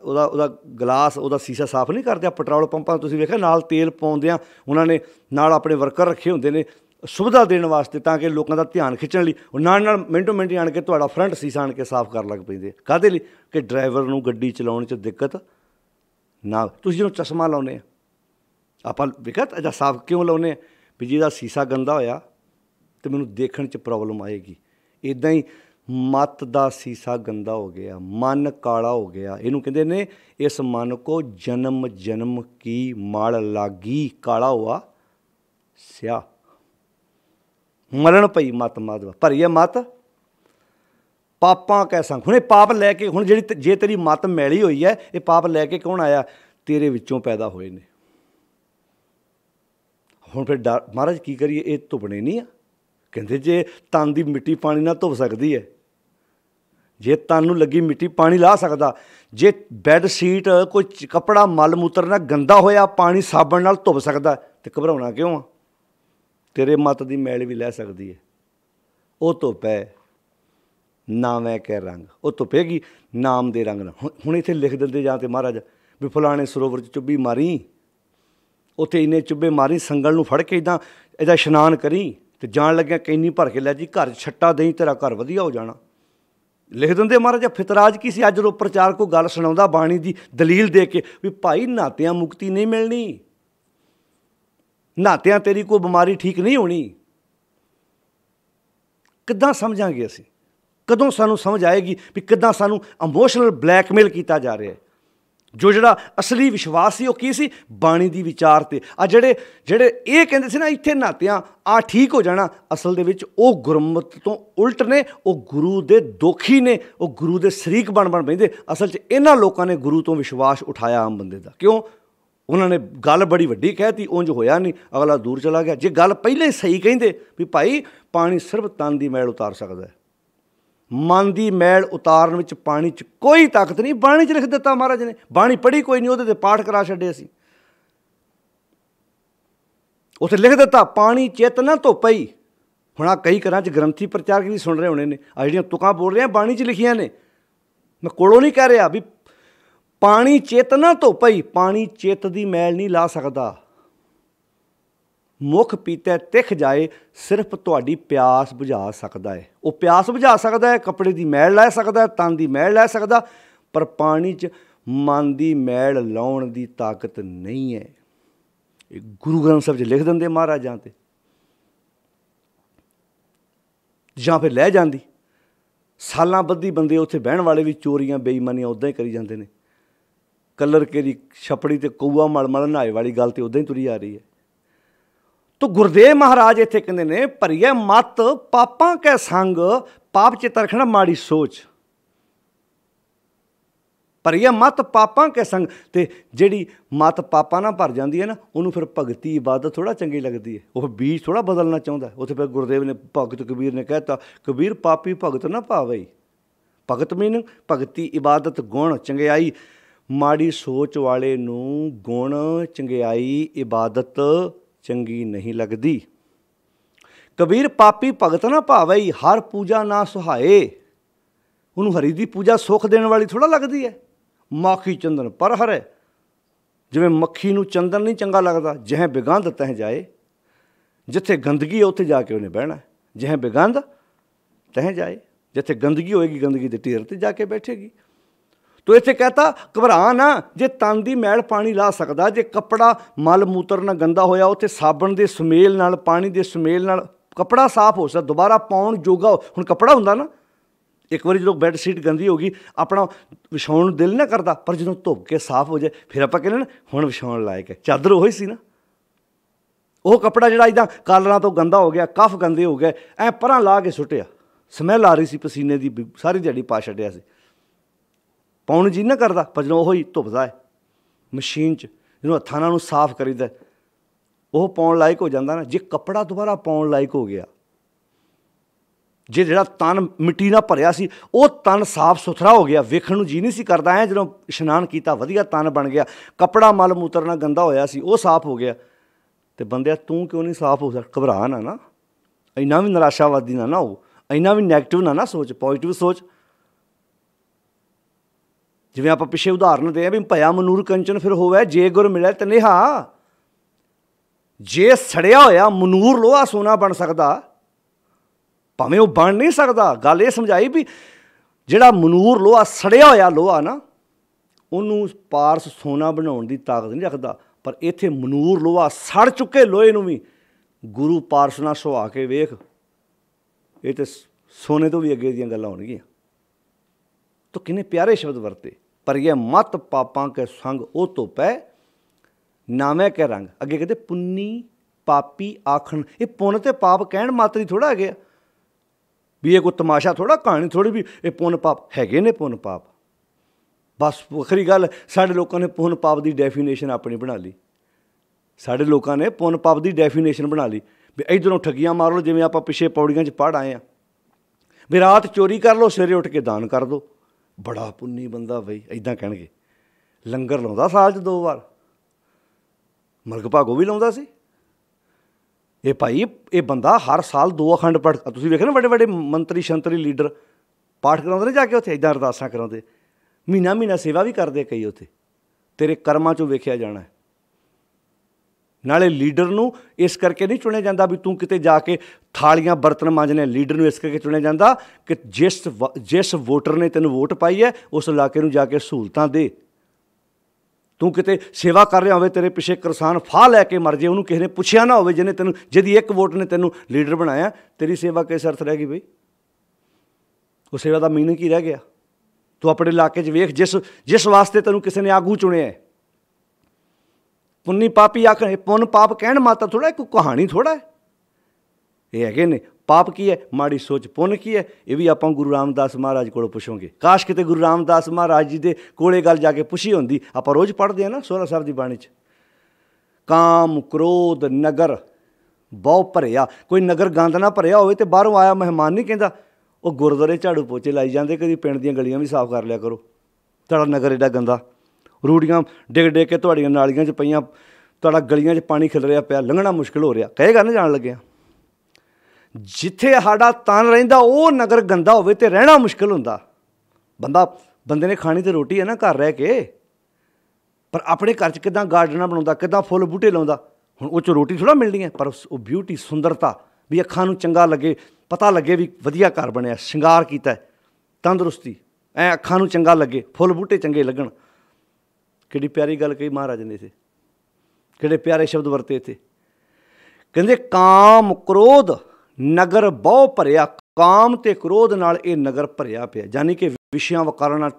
ਉਹਦਾ ਗਲਾਸ, ਉਹਦਾ ਸੀਸਾ ਸਾਫ਼ ਨਹੀਂ ਕਰਦੇ। ਪੈਟਰੋਲ ਪੰਪਾਂ ਤੁਸੀਂ ਵੇਖਿਆ ਨਾਲ ਤੇਲ ਪਾਉਂਦੇ ਆ, ਉਹਨਾਂ ਨੇ ਨਾਲ ਆਪਣੇ ਵਰਕਰ ਰੱਖੇ ਹੁੰਦੇ ਨੇ ਸੁਵਿਧਾ ਦੇਣ ਵਾਸਤੇ, ਤਾਂ ਕਿ ਲੋਕਾਂ ਦਾ ਧਿਆਨ ਖਿੱਚਣ ਲਈ। ਉਹ ਨਾਲ ਮਿੰਟੋ ਮਿੰਟ ਆਣ ਕੇ ਤੁਹਾਡਾ ਫਰੰਟ ਸੀਸਾ ਆਣ ਕੇ ਸਾਫ਼ ਕਰਨ ਲੱਗ ਪੈਂਦੇ। ਕਾਹਦੇ ਲਈ? ਕਿ ਡਰਾਈਵਰ ਨੂੰ ਗੱਡੀ ਚਲਾਉਣ 'ਚ ਦਿੱਕਤ ਨਾ। ਤੁਸੀਂ ਜਦੋਂ ਚਸ਼ਮਾ ਲਾਉਂਦੇ ਆ, ਆਪਾਂ ਵੇਖਿਆ ਅਜਾ ਸਾਫ਼ ਕਿਉਂ ਲਾਉਂਦੇ ਆ? ਵੀ ਜਿਹਦਾ ਸੀਸਾ ਗੰਦਾ ਹੋਇਆ ਤਾਂ ਮੈਨੂੰ ਦੇਖਣ 'ਚ ਪ੍ਰੋਬਲਮ ਆਏਗੀ। ਇੱਦਾਂ ਹੀ ਮਤ ਦਾ ਸੀਸਾ ਗੰਦਾ ਹੋ ਗਿਆ, ਮਨ ਕਾਲਾ ਹੋ ਗਿਆ। ਇਹਨੂੰ ਕਹਿੰਦੇ ਨੇ, ਇਸ ਮਨ ਕੋ ਜਨਮ ਜਨਮ ਕੀ ਮਲ ਲਾਗੀ, ਕਾਲਾ ਹੁਆ स्या। मरण पई मत माधवा, भरीए मत पापां कै संग। हुण पाप लैके, हुण जिहड़ी जे तेरी मत मैली होई है, ये पाप लैके कौन आया? तेरे विचों पैदा होए ने। हुण फिर डर महाराज की करिए? ये धुपने नहीं आ। कहते जे तन की मिट्टी पानी ना धुप सकती है, जे तन नूं लगी मिट्टी पानी ला सकता, जे बैड सीट कोई कपड़ा मल मूत्र ना गंदा होया पानी साबण नाल धुप सकता, तो घबराउणा क्यों आ? तेरे मत की मैल भी लै सकती है। वो धुप है नामै कै रंग, वो धुपेगी नाम दे रंग नाल। हुण इत्थे लिख दिंदे जां ते महाराज भी फलाणे सरोवर च चुब्भी मारी, उत्थे इन्ने चुब्भे मारी, संगल नूं फड़ के इदां इहदा इशनान करी, ते जाण लग्या कैनी भर के लै जी घर छट्टा दई, तेरा घर वधिया हो जाना। लिख दिंदे महाराज। फितराज की सी? अज जो प्रचार को गल सुणाउंदा बाणी दी दलील दे के भी भाई नातियां मुक्ति नहीं मिलनी, नातियां तेरी कोई बीमारी ठीक नहीं होनी। किद्दां समझांगे असीं? कदों सानूं समझ आएगी भी किद्दां सानूं इमोशनल ब्लैकमेल किया जा रहा है? जो जिहड़ा असली विश्वास सी, वो की सी? बाणी दी विचार ते। आ ਜਿਹੜੇ ਇਹ ਕਹਿੰਦੇ ਸੀ ਨਾ ਇੱਥੇ ਨਾਤਿਆਂ ਆ ਠੀਕ ਹੋ ਜਾਣਾ, ਅਸਲ ਦੇ ਵਿੱਚ ਉਹ ਗੁਰਮਤਿ ਤੋਂ ਉਲਟ ਨੇ, ਉਹ ਗੁਰੂ ਦੇ ਦੋਖੀ ਨੇ, ਉਹ ਗੁਰੂ ਦੇ ਸ਼ਰੀਕ ਬਣ ਬੈਂਦੇ। ਅਸਲ 'ਚ ਇਹਨਾਂ ਲੋਕਾਂ ਨੇ ਗੁਰੂ ਤੋਂ ਵਿਸ਼ਵਾਸ ਉਠਾਇਆ ਆਮ ਬੰਦੇ ਦਾ। ਕਿਉਂ? ਉਹਨਾਂ ਨੇ ਗੱਲ ਬੜੀ ਵੱਡੀ ਕਹਿਤੀ, ਉਂਝ ਹੋਇਆ ਨਹੀਂ, ਅਗਲਾ ਦੂਰ ਚਲਾ ਗਿਆ। ਜੇ ਗੱਲ ਪਹਿਲਾਂ ਹੀ ਸਹੀ ਕਹਿੰਦੇ ਵੀ ਭਾਈ ਪਾਣੀ ਸਿਰਫ ਤਨ ਦੀ ਮੈਲ ਉਤਾਰ ਸਕਦਾ ਹੈ, मन की मैल उतारन में पानी च कोई ताकत नहीं। बाणी च लिख दिता महाराज ने, बाणी पढ़ी कोई नहीं, वो पाठ करा छड्डे असीं। उत्थे लिख दिता पानी चित ना धोपई। हुण आ कई घरां च ग्रंथी प्रचारक भी सुन रहे होने ने, आ जिहड़ियां तुकां बोल रहे बाणी च लिखियां ने, मैं कोलों नहीं कह रहा भी पानी चित ना धोपई। पानी चित की मैल नहीं ला सकता। मुख पीते तिख जाए सिर्फ तुहाडी प्यास बुझा सकता है। वो प्यास बुझा सकता है, कपड़े की मैल लै सकता है, तन की मैल लै सकता, पर पानी च मन की मैल लाउण की ताकत नहीं है। गुरु ग्रंथ साहिब च लिख दिंदे महाराजां ते, जां फिर लै जांदी। सालां बद्धी बंदे उत्थे बहण वाले भी चोरियां बेईमानियां उदां ही करी जांदे ने। कलर केरी छपड़ी ते कौआ मल मल नहाए वाली गल ते उदां ही तुरी आ रही है। तो गुरदेव महाराज इत्थे कहंदे ने भरीए मत पापां कै संग, पाप चित रखना माड़ी सोच। भरीए मत पापां कै संग। ते जिहड़ी मत पापां नाल भर जांदी है ना, उहनूं फिर भगती इबादत थोड़ा चंगी लगदी है, वो बीज थोड़ा बदलना चाहुंदा है। उत्थे फिर गुरदेव ने भगत कबीर ने कहता कबीर पापी भगत ना पावई। भगत मीन भगती इबादत गुण चंगियाई। माड़ी सोच वाले नूं गुण चंगियाई इबादत चंगी नहीं लगती। कबीर पापी भगत ना भावई, हर पूजा ना सुहाए। उन्होंने हरी की पूजा सुख देने वाली थोड़ा लगती है। माखी चंदन पर हर है, जिवें मक्खी नूं चंदन नहीं चंगा लगता। जहें बेगंध तह जाए, जिथे गंदगी है उत्थे जाके उन्हें बहना है। जहें बेगंध तह जाए, जिथे गंदगी होएगी गंदगी के ढेर ते जाके बैठेगी। तो इत्थे कहता घबरा ना, जे तन की मैल पानी ला सकता, जे कपड़ा मल मूत्र ना गंदा होया उत्थे साबण के सुमेल नाल पानी के सुमेल नाल कपड़ा साफ हो सकता, दोबारा पाउण जोगा हो। हुण कपड़ा हुंदा ना, एक बार जो बैड सीट गंदी होगी अपना विछाउण दिल ना करता, पर जो धुप के साफ हो जाए फिर आप कहने ना हुण विछाउण लायक है। चादर वही सी ना, वो कपड़ा जिहड़ा इदां कालरां तो गंदा हो गया, कफ गंदे हो गए, ऐ परां ला के सुट्टिया, समैल आ रही सी पसीने की, सारी दिहाड़ी पा छड्डिया सी। पाउण जी ना करता, पर जो ही धुपदा है मशीन च, जो हत्थां नाल साफ करीदा वो पाउण लायक हो जाता ना। जे कपड़ा दोबारा पाउण लायक हो गया, जे जिहड़ा तन मिट्टी नाल भरिया सी वो तन साफ सुथरा हो गया, वेखण नूं जी नहीं सी करदा, है जो इशनान किया वधिया तन बन गया, कपड़ा मल मूत्र नाल गंदा होया सी वो साफ हो गया, तो बंदिया तू क्यों नहीं साफ हो सकदा? घबरा ना, इन्ना भी निराशावादी ना हो, इन्ना भी नैगेटिव ना सोच, पॉजिटिव सोच। जिवें आप पिछे उदाहरण दे भी भया मनूर कंचन फिर होवे, जे गुर मिले तनेहा। जे सड़िया होया मनूर लोहा सोना बन सकता, भावें वो बन नहीं सकता। गल ये समझाई भी जिहड़ा मनूर लोहा सड़िया होया लोहा ना, उन्होंने पारस सोना बनाउण दी ताकत नहीं रखता, पर इत्थे मनूर लोहा सड़ चुके लोहे नूं भी गुरु पारस नाल सुहा के वेख, ये तो सोने तो भी अगे दीयां गल्लां होणगीਆਂ। तो किन्ने प्यारे शब्द वरते, पर यह मत पापां के संग ओ धुप है नामै के रंग। अगे कहते पुन्नी पापी आखन, ये पुन ते पाप कहण मात्र ही थोड़ा है भी, ये कोई तमाशा थोड़ा, कहानी थोड़ी भी ये पुन पाप हैगे ने। पुन पाप बस वखरी गल, साढ़े लोगों ने पुन पाप की डेफिनेशन अपनी बना ली। साढ़े लोगों ने पुन पाप की डेफिनेशन बना ली भी इधरों ठगियां मार लो, जिवें आप पिछे पौड़ियां पढ़ आए हैं भी रात चोरी कर लो, सवेरे उठ के दान कर दो, बड़ा पुन्नी बंदा बई, इदां कहणगे। लंगर लाउंदा साल 'च 2 वार, मलक भागो भी लाउंदा सी। ये भाई ये बंदा हर साल 2 अखंड पाठ, तुसीं वेखो ना बड़े बड़े मंत्री शंतरी लीडर पाठ कराउंदे ने जाके उत्थे, इदां अरदासां कराउंदे, महीना महीना सेवा भी करदे कई उत्थे। तेरे कर्मां 'चों वेखिया जाना है। नाले लीडर नूं इस करके नहीं चुनिया जाता भी तू किते जाके थालियां बर्तन मांजने, लीडर नूं इस करके चुनिया जाता कि जिस वोटर ने तेन वोट पाई है उस इलाके नूं जाके सहूलतां दे। तू किते सेवा कर रहा हो, तेरे पिछे किसान फाह लैके मर जाए, उन्होंने किसी ने पुछया ना हो जिन्हें तेन, जिहदी एक वोट ने तेनों लीडर बनाया, तेरी सेवा किस अर्थ रह गई बई? उस सेवा का मीनिंग की रह गया? तू अपने इलाके वेख, जिस वास्ते तेनों किसी ने आगू चुनिया है। पुन्नी पापी आखन, पुन पाप कहण मात्र थोड़ा, कोई कहानी थोड़ा है। ये है ने पाप की है, माड़ी सोच पुन की है। ये भी आप गुरु रामदास महाराज को पुछोगे। काश किते गुरु रामदास महाराज जी के कोले गल जाके पुछी होंदी। आप रोज़ पढ़ते हैं ना सोहरा साहब की बाणी च, काम क्रोध नगर बहु भरिया। कोई नगर गंद ना भरिया हो तो बाहरों आया मेहमान नहीं कहता वो गुरुद्वारे झाड़ू पोचे लाई जाते, कभी पिंड दी गलियां भी साफ कर लिया करो, तुहाडा नगर एडा गंदा, रूड़ियां डिग डिग के तुहाड़ियां नालियां च पईयां, तुहाडा गलियां च पानी खिलरिया पिया, लंघना मुश्किल हो रहा। कहेगा ना जान लग्या, जिथे साडा तन रहिंदा वो नगर गंदा होवे ते रहना मुश्किल हुंदा। बंदे ने खानी तो रोटी है ना घर रह के, पर अपने घर च किदां गार्डन बनाउंदा, किदां फुल बूटे लाउंदा, हुण उह च रोटी थोड़ा मिलनी है, पर वो ब्यूटी सुंदरता भी अखां नूं चंगा लगे, पता लगे भी वधिया घर बनिया, श्रृंगार कीता है, तंदुरुस्ती ऐ अखां नूं चंगा लगे, फुल बूटे चंगे लगन। किहड़ी प्यारी गल कही महाराज ने इत्थे, किहड़े प्यारे शब्द वरते थे। कहंदे काम क्रोध नगर बहु भरिया, काम ते क्रोध नाल ये नगर भरिया पिया, यानी कि विषयां वकारां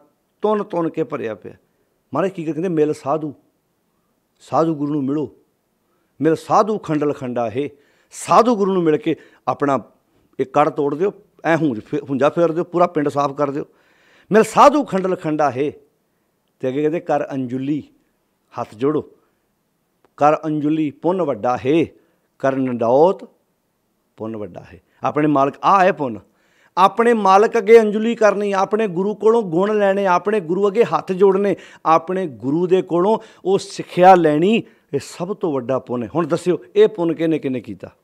तुन तुन के भरिया पिया। महाराज की कहते मिल साधु, साधु गुरु नूं मिलो, मिल साधु खंडल खंडा है। साधु गुरु नूं मिल के अपना एक कड़ तोड़ दिओ, ऐ हुंजा फेर दिओ, पूरा पिंड साफ कर दिओ। मिल साधु खंडल खंडा है। ते अगे कहते कर अंजुली, हथ जोड़ो, कर अंजुली पुन वड्डा है, कर नंडौत पुन वड्डा है। अपने मालक आ है पुन, अपने मालक अगे अंजुली करनी, अपने गुरु कोलों गुण लैने, अपने गुरु अगे हथ जोड़ने, अपने गुरु दे कोलों वो सिक्ख्या लैनी, ये सब तो वड्डा पुन है। हुण दस्सिओ ये पुन किहने किहने कीता?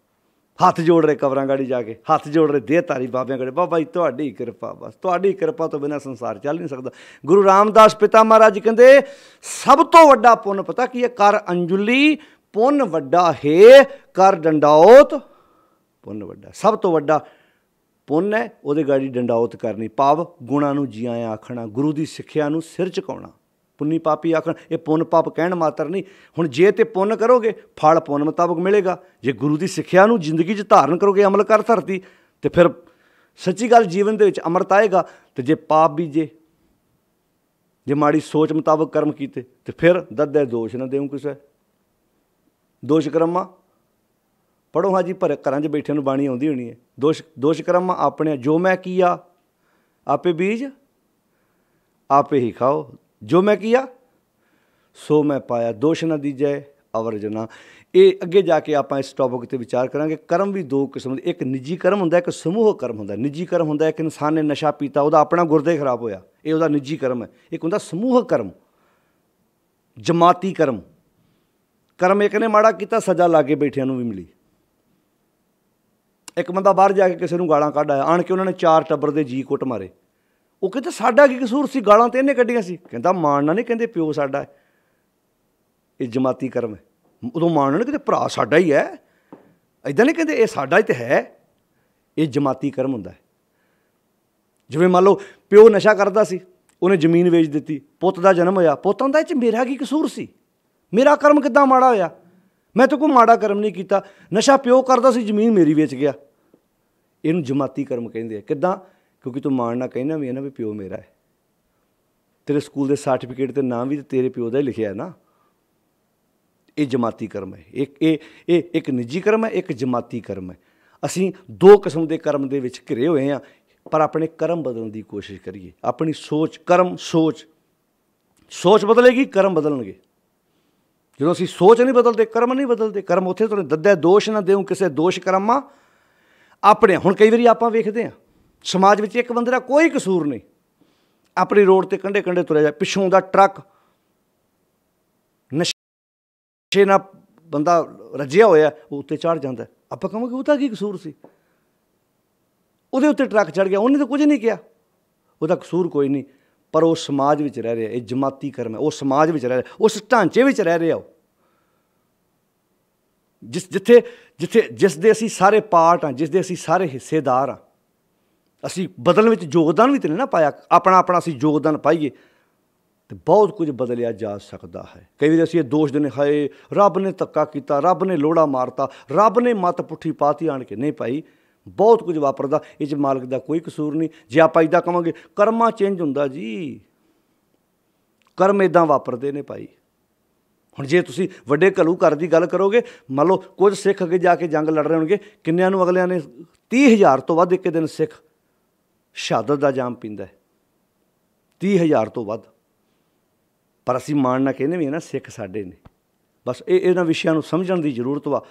हथ जोड़ रहे कबरां गाड़ी जाके, हथ जोड़ रहे देहधारी बाबियां गड़े, बाबा जी तुहाडी किरपा, बस तुहाडी किरपा तो बिना संसार चल नहीं सकता। गुरु रामदास पिता महाराज कहते सब तो वड्डा पुन पता की है? कर अंजुली पुन वड्डा है, कर डंडौत पुन वड्डा। सब तो वड्डा पुन है उहदे गाड़ी डंडौत करनी, भाव गुणां नूं जी आया आखना, गुरु की सिक्ख्या नूं सिर झुकाउणा। पुन्नी पापी आखन, ये पुन पाप कहण मात्र नहीं। हुण जे ते पुन करोगे फल पुन मुताबक मिलेगा, जे गुरु की सिक्ख्या नूं जिंदगी च धारण करोगे, अमल कर धरती, तो फिर सच्ची गल जीवन दे विच अमरत आएगा। तो जे पाप बीजे, जे माड़ी सोच मुताबक कर्म कीते, तो फिर दद्दे दोष न देऊं किसे। दोष कर्मा पढ़ो हाँ जी, पर घरां च बैठे नूं बाणी आउंदी होनी है। दोष कर्मा अपने, जो मैं किया आपे बीज आपे ही खाओ, जो मैं किया सो मैं पाया, दोष न दीजै अवर जना। ये अगे जाके आप इस टॉपिक पर विचार करांगे। कर्म भी दो किस्म के, एक निजी कर्म होंदा, एक समूह कर्म होंदा। निजी कर्म होंदा एक इंसान ने नशा पीता, वह अपना गुरदा ही खराब होया, ये वह निजी कर्म है। एक होंदा समूह कर्म, जमाती कर्म। कर्म एक ने माड़ा किया, सजा लागे बैठिया भी मिली। एक बंदा बाहर जाके किसी को गालां कढ़ आया, आण के उन्होंने 4 टब्बर के जी कुट मारे। वो कहते साडा की कसूर सी, गालां तो इन्हें कढ़ियां सी। कहता मारना नहीं, कहते प्यो साडा है, ये जमाती कर्म है। उदों मारना नहीं, कहते भरा साडा ही है, इदां नहीं कहते ये साडा ही तो है, ये जमाती कर्म हुंदा है। जिवें मान लो प्यो नशा करदा सी, उन्हें जमीन वेच दी, पुत्त दा जन्म होया, पुत्त आंदा इह च मेरा की कसूर सी, मेरा कर्म किद्दां माड़ा होया, मैं तो कोई माड़ा कर्म नहीं किया, नशा प्यो करदा सी, जमीन मेरी वेच गया। इहनूं जमाती कर्म कहंदे आ। किद्दां? क्योंकि तू मारना कहना भी है ना भी प्यो मेरा है, तेरे स्कूल के सर्टिफिकेट ते नाम भी तेरे प्यो का ही लिखिया है ना। ਇਹ ਜਮਾਤੀ ਕਰਮ ਹੈ। ਇਹ ਇੱਕ ਨਿੱਜੀ ਕਰਮ ਹੈ, ਇੱਕ ਜਮਾਤੀ ਕਰਮ ਹੈ। ਅਸੀਂ ਦੋ ਕਿਸਮ ਦੇ ਕਰਮ ਦੇ ਵਿੱਚ ਘਿਰੇ ਹੋਏ ਹਾਂ, ਪਰ ਆਪਣੇ ਕਰਮ ਬਦਲਣ ਦੀ ਕੋਸ਼ਿਸ਼ ਕਰੀਏ। ਆਪਣੀ ਸੋਚ, ਕਰਮ, ਸੋਚ ਬਦਲੇਗੀ, ਕਰਮ ਬਦਲਣਗੇ। ਜਦੋਂ ਅਸੀਂ ਸੋਚ ਨਹੀਂ ਬਦਲਦੇ, ਕਰਮ ਨਹੀਂ ਬਦਲਦੇ। ਕਰਮ ਉੱਥੇ ਤੋਂ ਦੱਦੈ ਦੋਸ਼ ਨਾ ਦਿਓ ਕਿਸੇ ਦੋਸ਼ ਕਰਮਾਂ ਆਪਣੇ। ਹੁਣ ਕਈ ਵਾਰੀ ਆਪਾਂ ਵੇਖਦੇ ਹਾਂ ਸਮਾਜ ਵਿੱਚ ਇੱਕ ਬੰਦੇ ਦਾ ਕੋਈ ਕਸੂਰ ਨਹੀਂ, ਆਪਣੀ ਰੋਡ 'ਤੇ ਕੰਢੇ ਕੰਢੇ ਤੁਰਿਆ ਜਾ, ਪਿੱਛੋਂ ਦਾ ਟਰੱਕ ਨਸ਼ੇ ਨਾਲ ਬੰਦਾ ਰੱਜਿਆ ਹੋਇਆ, ਉਹ ਉੱਤੇ ਚੜ੍ਹ ਜਾਂਦਾ। ਆਪਾਂ ਕਹਾਂਗੇ ਉਹਦਾ ਕੀ ਕਸੂਰ ਸੀ, ਉਹਦੇ ਉੱਤੇ ਟਰੱਕ ਚੜ੍ਹ ਗਿਆ, ਉਹਨੇ ਤਾਂ ਕੁਝ ਨਹੀਂ ਕਿਹਾ, ਉਹਦਾ ਕਸੂਰ ਕੋਈ ਨਹੀਂ। ਪਰ ਉਹ ਸਮਾਜ ਵਿੱਚ ਰਹਿ ਰਿਹਾ, ਇਹ ਜਮਾਤੀ ਕਰਮ ਹੈ। ਉਹ ਸਮਾਜ ਵਿੱਚ ਰਹਿ ਰਿਹਾ, ਉਸ ਢਾਂਚੇ ਵਿੱਚ ਰਹਿ ਰਿਹਾ। ਉਹ ਜਿਸ ਦੇ ਅਸੀਂ ਸਾਰੇ ਪਾਰਟ ਹਾਂ, ਜਿਸ ਦੇ ਅਸੀਂ ਸਾਰੇ ਹਿੱਸੇਦਾਰ ਹਾਂ। ਅਸੀਂ ਬਦਲਣ ਵਿੱਚ ਯੋਗਦਾਨ ਵੀ ਤਾਂ ਨਹੀਂ ਨਾ ਪਾਇਆ, ਆਪਣਾ ਅਸੀਂ ਯੋਗਦਾਨ ਪਾਈਏ ਤਾਂ ਬਹੁਤ ਕੁਝ ਬਦਲਿਆ ਜਾ ਸਕਦਾ ਹੈ। ਕਈ ਵਾਰ ਅਸੀਂ ਇਹ ਦੋਸ਼ ਦਿੰਦੇ, ਹਾਏ ਰੱਬ ਨੇ ਧੱਕਾ ਕੀਤਾ, ਰੱਬ ਨੇ ਲੋੜਾ ਮਾਰਤਾ, ਰੱਬ ਨੇ ਮੱਤ ਪੁੱਠੀ ਪਾਤੀ ਆਣ ਕੇ। ਨਹੀਂ ਭਾਈ, ਬਹੁਤ ਕੁਝ ਵਾਪਰਦਾ, ਇਹ 'ਚ ਮਾਲਕ ਦਾ ਕੋਈ ਕਸੂਰ ਨਹੀਂ। ਜੇ ਆਪਾਂ ਇੱਦਾਂ ਕਹਾਂਗੇ ਕਰਮਾ ਚੇਂਜ ਹੁੰਦਾ ਜੀ, ਕਰਮ ਇੱਦਾਂ ਵਾਪਰਦੇ ਨੇ ਭਾਈ। ਹੁਣ ਜੇ ਤੁਸੀਂ ਵੱਡੇ ਘੱਲੂ ਘਰ ਦੀ ਗੱਲ ਕਰੋਗੇ, ਮੰਨ ਲਓ ਕੁਝ ਸਿੱਖ ਅੱਗੇ ਜਾ ਕੇ ਜੰਗ ਲੜ ਰਹੇ ਹੋਣਗੇ, ਕਿੰਨਿਆਂ ਨੂੰ ਅਗਲਿਆਂ ਨੇ 30,000 ਤੋਂ ਵੱਧ ਇੱਕ ਦਿਨ ਸਿੱਖ ਸ਼ਹਾਦਤ ਦਾ ਜਾਮ ਪੀਂਦਾ ਹੈ, 30,000 ਤੋਂ ਵੱਧ। ਪਰ ਅਸੀਂ ਮਾਣਨਾ ਕਹਿੰਦੇ ਵੀ ਨਾ ਸਿੱਖ ਸਾਡੇ ਨੇ। ਬਸ ਇਹਨਾਂ ਵਿਸ਼ਿਆਂ ਨੂੰ ਸਮਝਣ ਦੀ ਜ਼ਰੂਰਤ ਵਾ।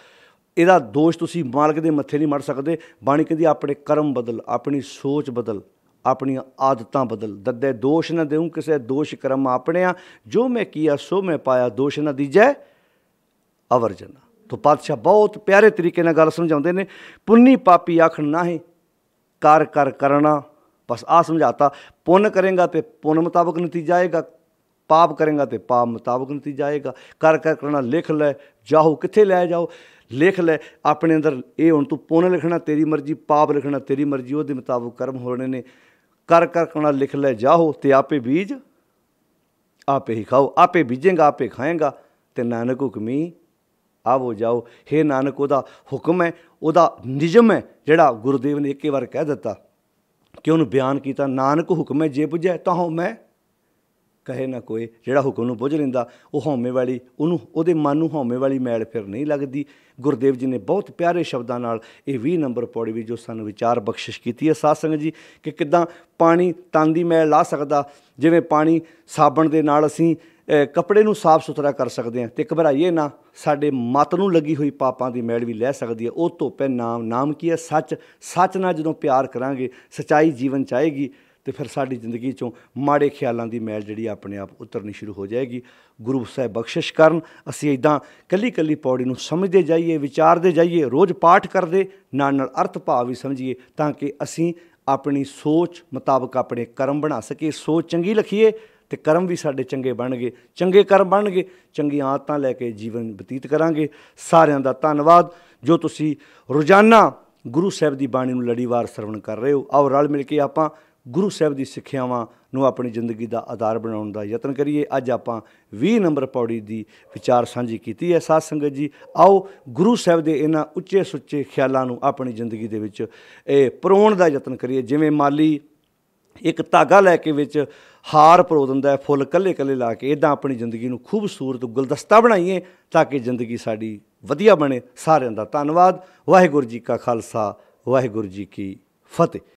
ਇਹਦਾ ਦੋਸ਼ ਤੁਸੀਂ ਮਾਲਕ ਦੇ ਮੱਥੇ ਨਹੀਂ ਮੜ ਸਕਦੇ। ਬਾਣੀ ਕਹਿੰਦੀ ਆਪਣੇ ਕਰਮ ਬਦਲ, ਆਪਣੀ ਸੋਚ ਬਦਲ, ਆਪਣੀਆਂ ਆਦਤਾਂ ਬਦਲ। ਦੱਦੇ ਦੋਸ਼ ਨਾ ਦੇਊਂ ਕਿਸੇ ਦੋਸ਼ ਕਰਮ ਆਪਣਿਆ, ਜੋ ਮੈਂ ਕੀਆ ਸੋ ਮੈਂ ਪਾਇਆ, ਦੋਸ਼ ਨਾ ਦੀਜੈ ਅਵਰ ਜਨਾ। ਤਾਂ ਪਾਤਸ਼ਾਹ ਬਹੁਤ ਪਿਆਰੇ ਤਰੀਕੇ ਨਾਲ ਗੱਲ ਸਮਝਾਉਂਦੇ ਨੇ। ਪੁੰਨੀ ਪਾਪੀ ਆਖਣ ਨਾਹੀਂ, ਕਰ ਕਰਨਾ। ਬਸ ਆਹ ਸਮਝਾਤਾ। ਪੁੰਨ ਕਰੇਗਾ तो पुण्य मुताबिक नतीजा आएगा, पाप करेगा तो पाप मुताबिक नतीजा आएगा। कर करना लिख लै, जाओ कित्थे लै जाओ, लिख लै अपने अंदर। ये हुण तू पुण्य लिखना तेरी मर्जी, पाप लिखना तेरी मर्जी, वो मुताबिक कर्म होने ने। कर करना लिख लै जाओ, तो आपे बीज आपे ही खाओ, आपे बीजेंगा आपे खाएंगा, तो नानक हुक्मी आवो जाओ। हे नानक, वह हुक्म है, वह निजम है, जिहड़ा गुरुदेव ने एक बार कह दिता कि उन्होंने बयान किया, नानक हुक्म है जे बुझे तां मैं कहे ना कोई। जिहड़ा हुक्म नूं बुझ लैंदा, वो हौमे वाली उहदे मन नूं हौमे वाली मैल फिर नहीं लगती। गुरुदेव जी ने बहुत प्यारे शब्दों नाल ये 20 नंबर पौड़ी भी जो सानूं विचार बख्शिश की है साध संगत जी, कि किद्दां पानी तन दी मैल ला सकदा, जिवें पानी साबण दे नाल असीं कपड़े नूं साफ सुथरा कर सकते हैं, तो घबराइए ना, साडे मत नूं लगी हुई पापां दी मैल भी लै सकदी है। वो धोपै नाम की है सच। सच नाल जदों प्यार करांगे, सच्चाई जीवन च आएगी, तो फिर साडी जिंदगी चों माड़े ख्यालों की मैल जिहड़ी अपने आप उतरनी शुरू हो जाएगी। गुरु साहिब बख्शिश करन, असीं इदां कल्ली कल्ली पौड़ी नूं समझदे जाइए, विचारदे जाइए, रोज़ पाठ करदे नाल अर्थ भाव भी समझिए, ताकि असीं अपनी सोच मुताबिक अपने कर्म बना सकीए। सोच चंगी रखीए तो कर्म भी साडे चंगे बनणगे, चंगे कर्म बनणगे, चंगी आदतां लैके जीवन बतीत करांगे। सारिआं दा धन्नवाद जो तुसीं रोज़ाना गुरु साहिब की बाणी नूं लड़ीवार सरवण कर रहे हो। आओ रल मिल के आपां गुरु साहिब की सिੱਖਿਆਵਾਂ ਨੂੰ अपनी जिंदगी का आधार बनाने का यतन करिए। अज आपां 20 नंबर पौड़ी की विचार सांझी की है साध संगत जी। आओ गुरु साहिब के इन्हां उच्चे सुच्चे ख्यालों को अपनी जिंदगी के विच परोण का यतन करिए। जिवें माली एक धागा लैके विच हार परो दिंदा है, फुल कल्ले कल्ले ला के, इदां अपनी जिंदगी को खूबसूरत गुलदस्ता बनाइए ताकि जिंदगी साडी वधिया बने। सारिआं दा धन्नवाद। वाहिगुरू जी का खालसा, वाहिगुरू जी की फतेह।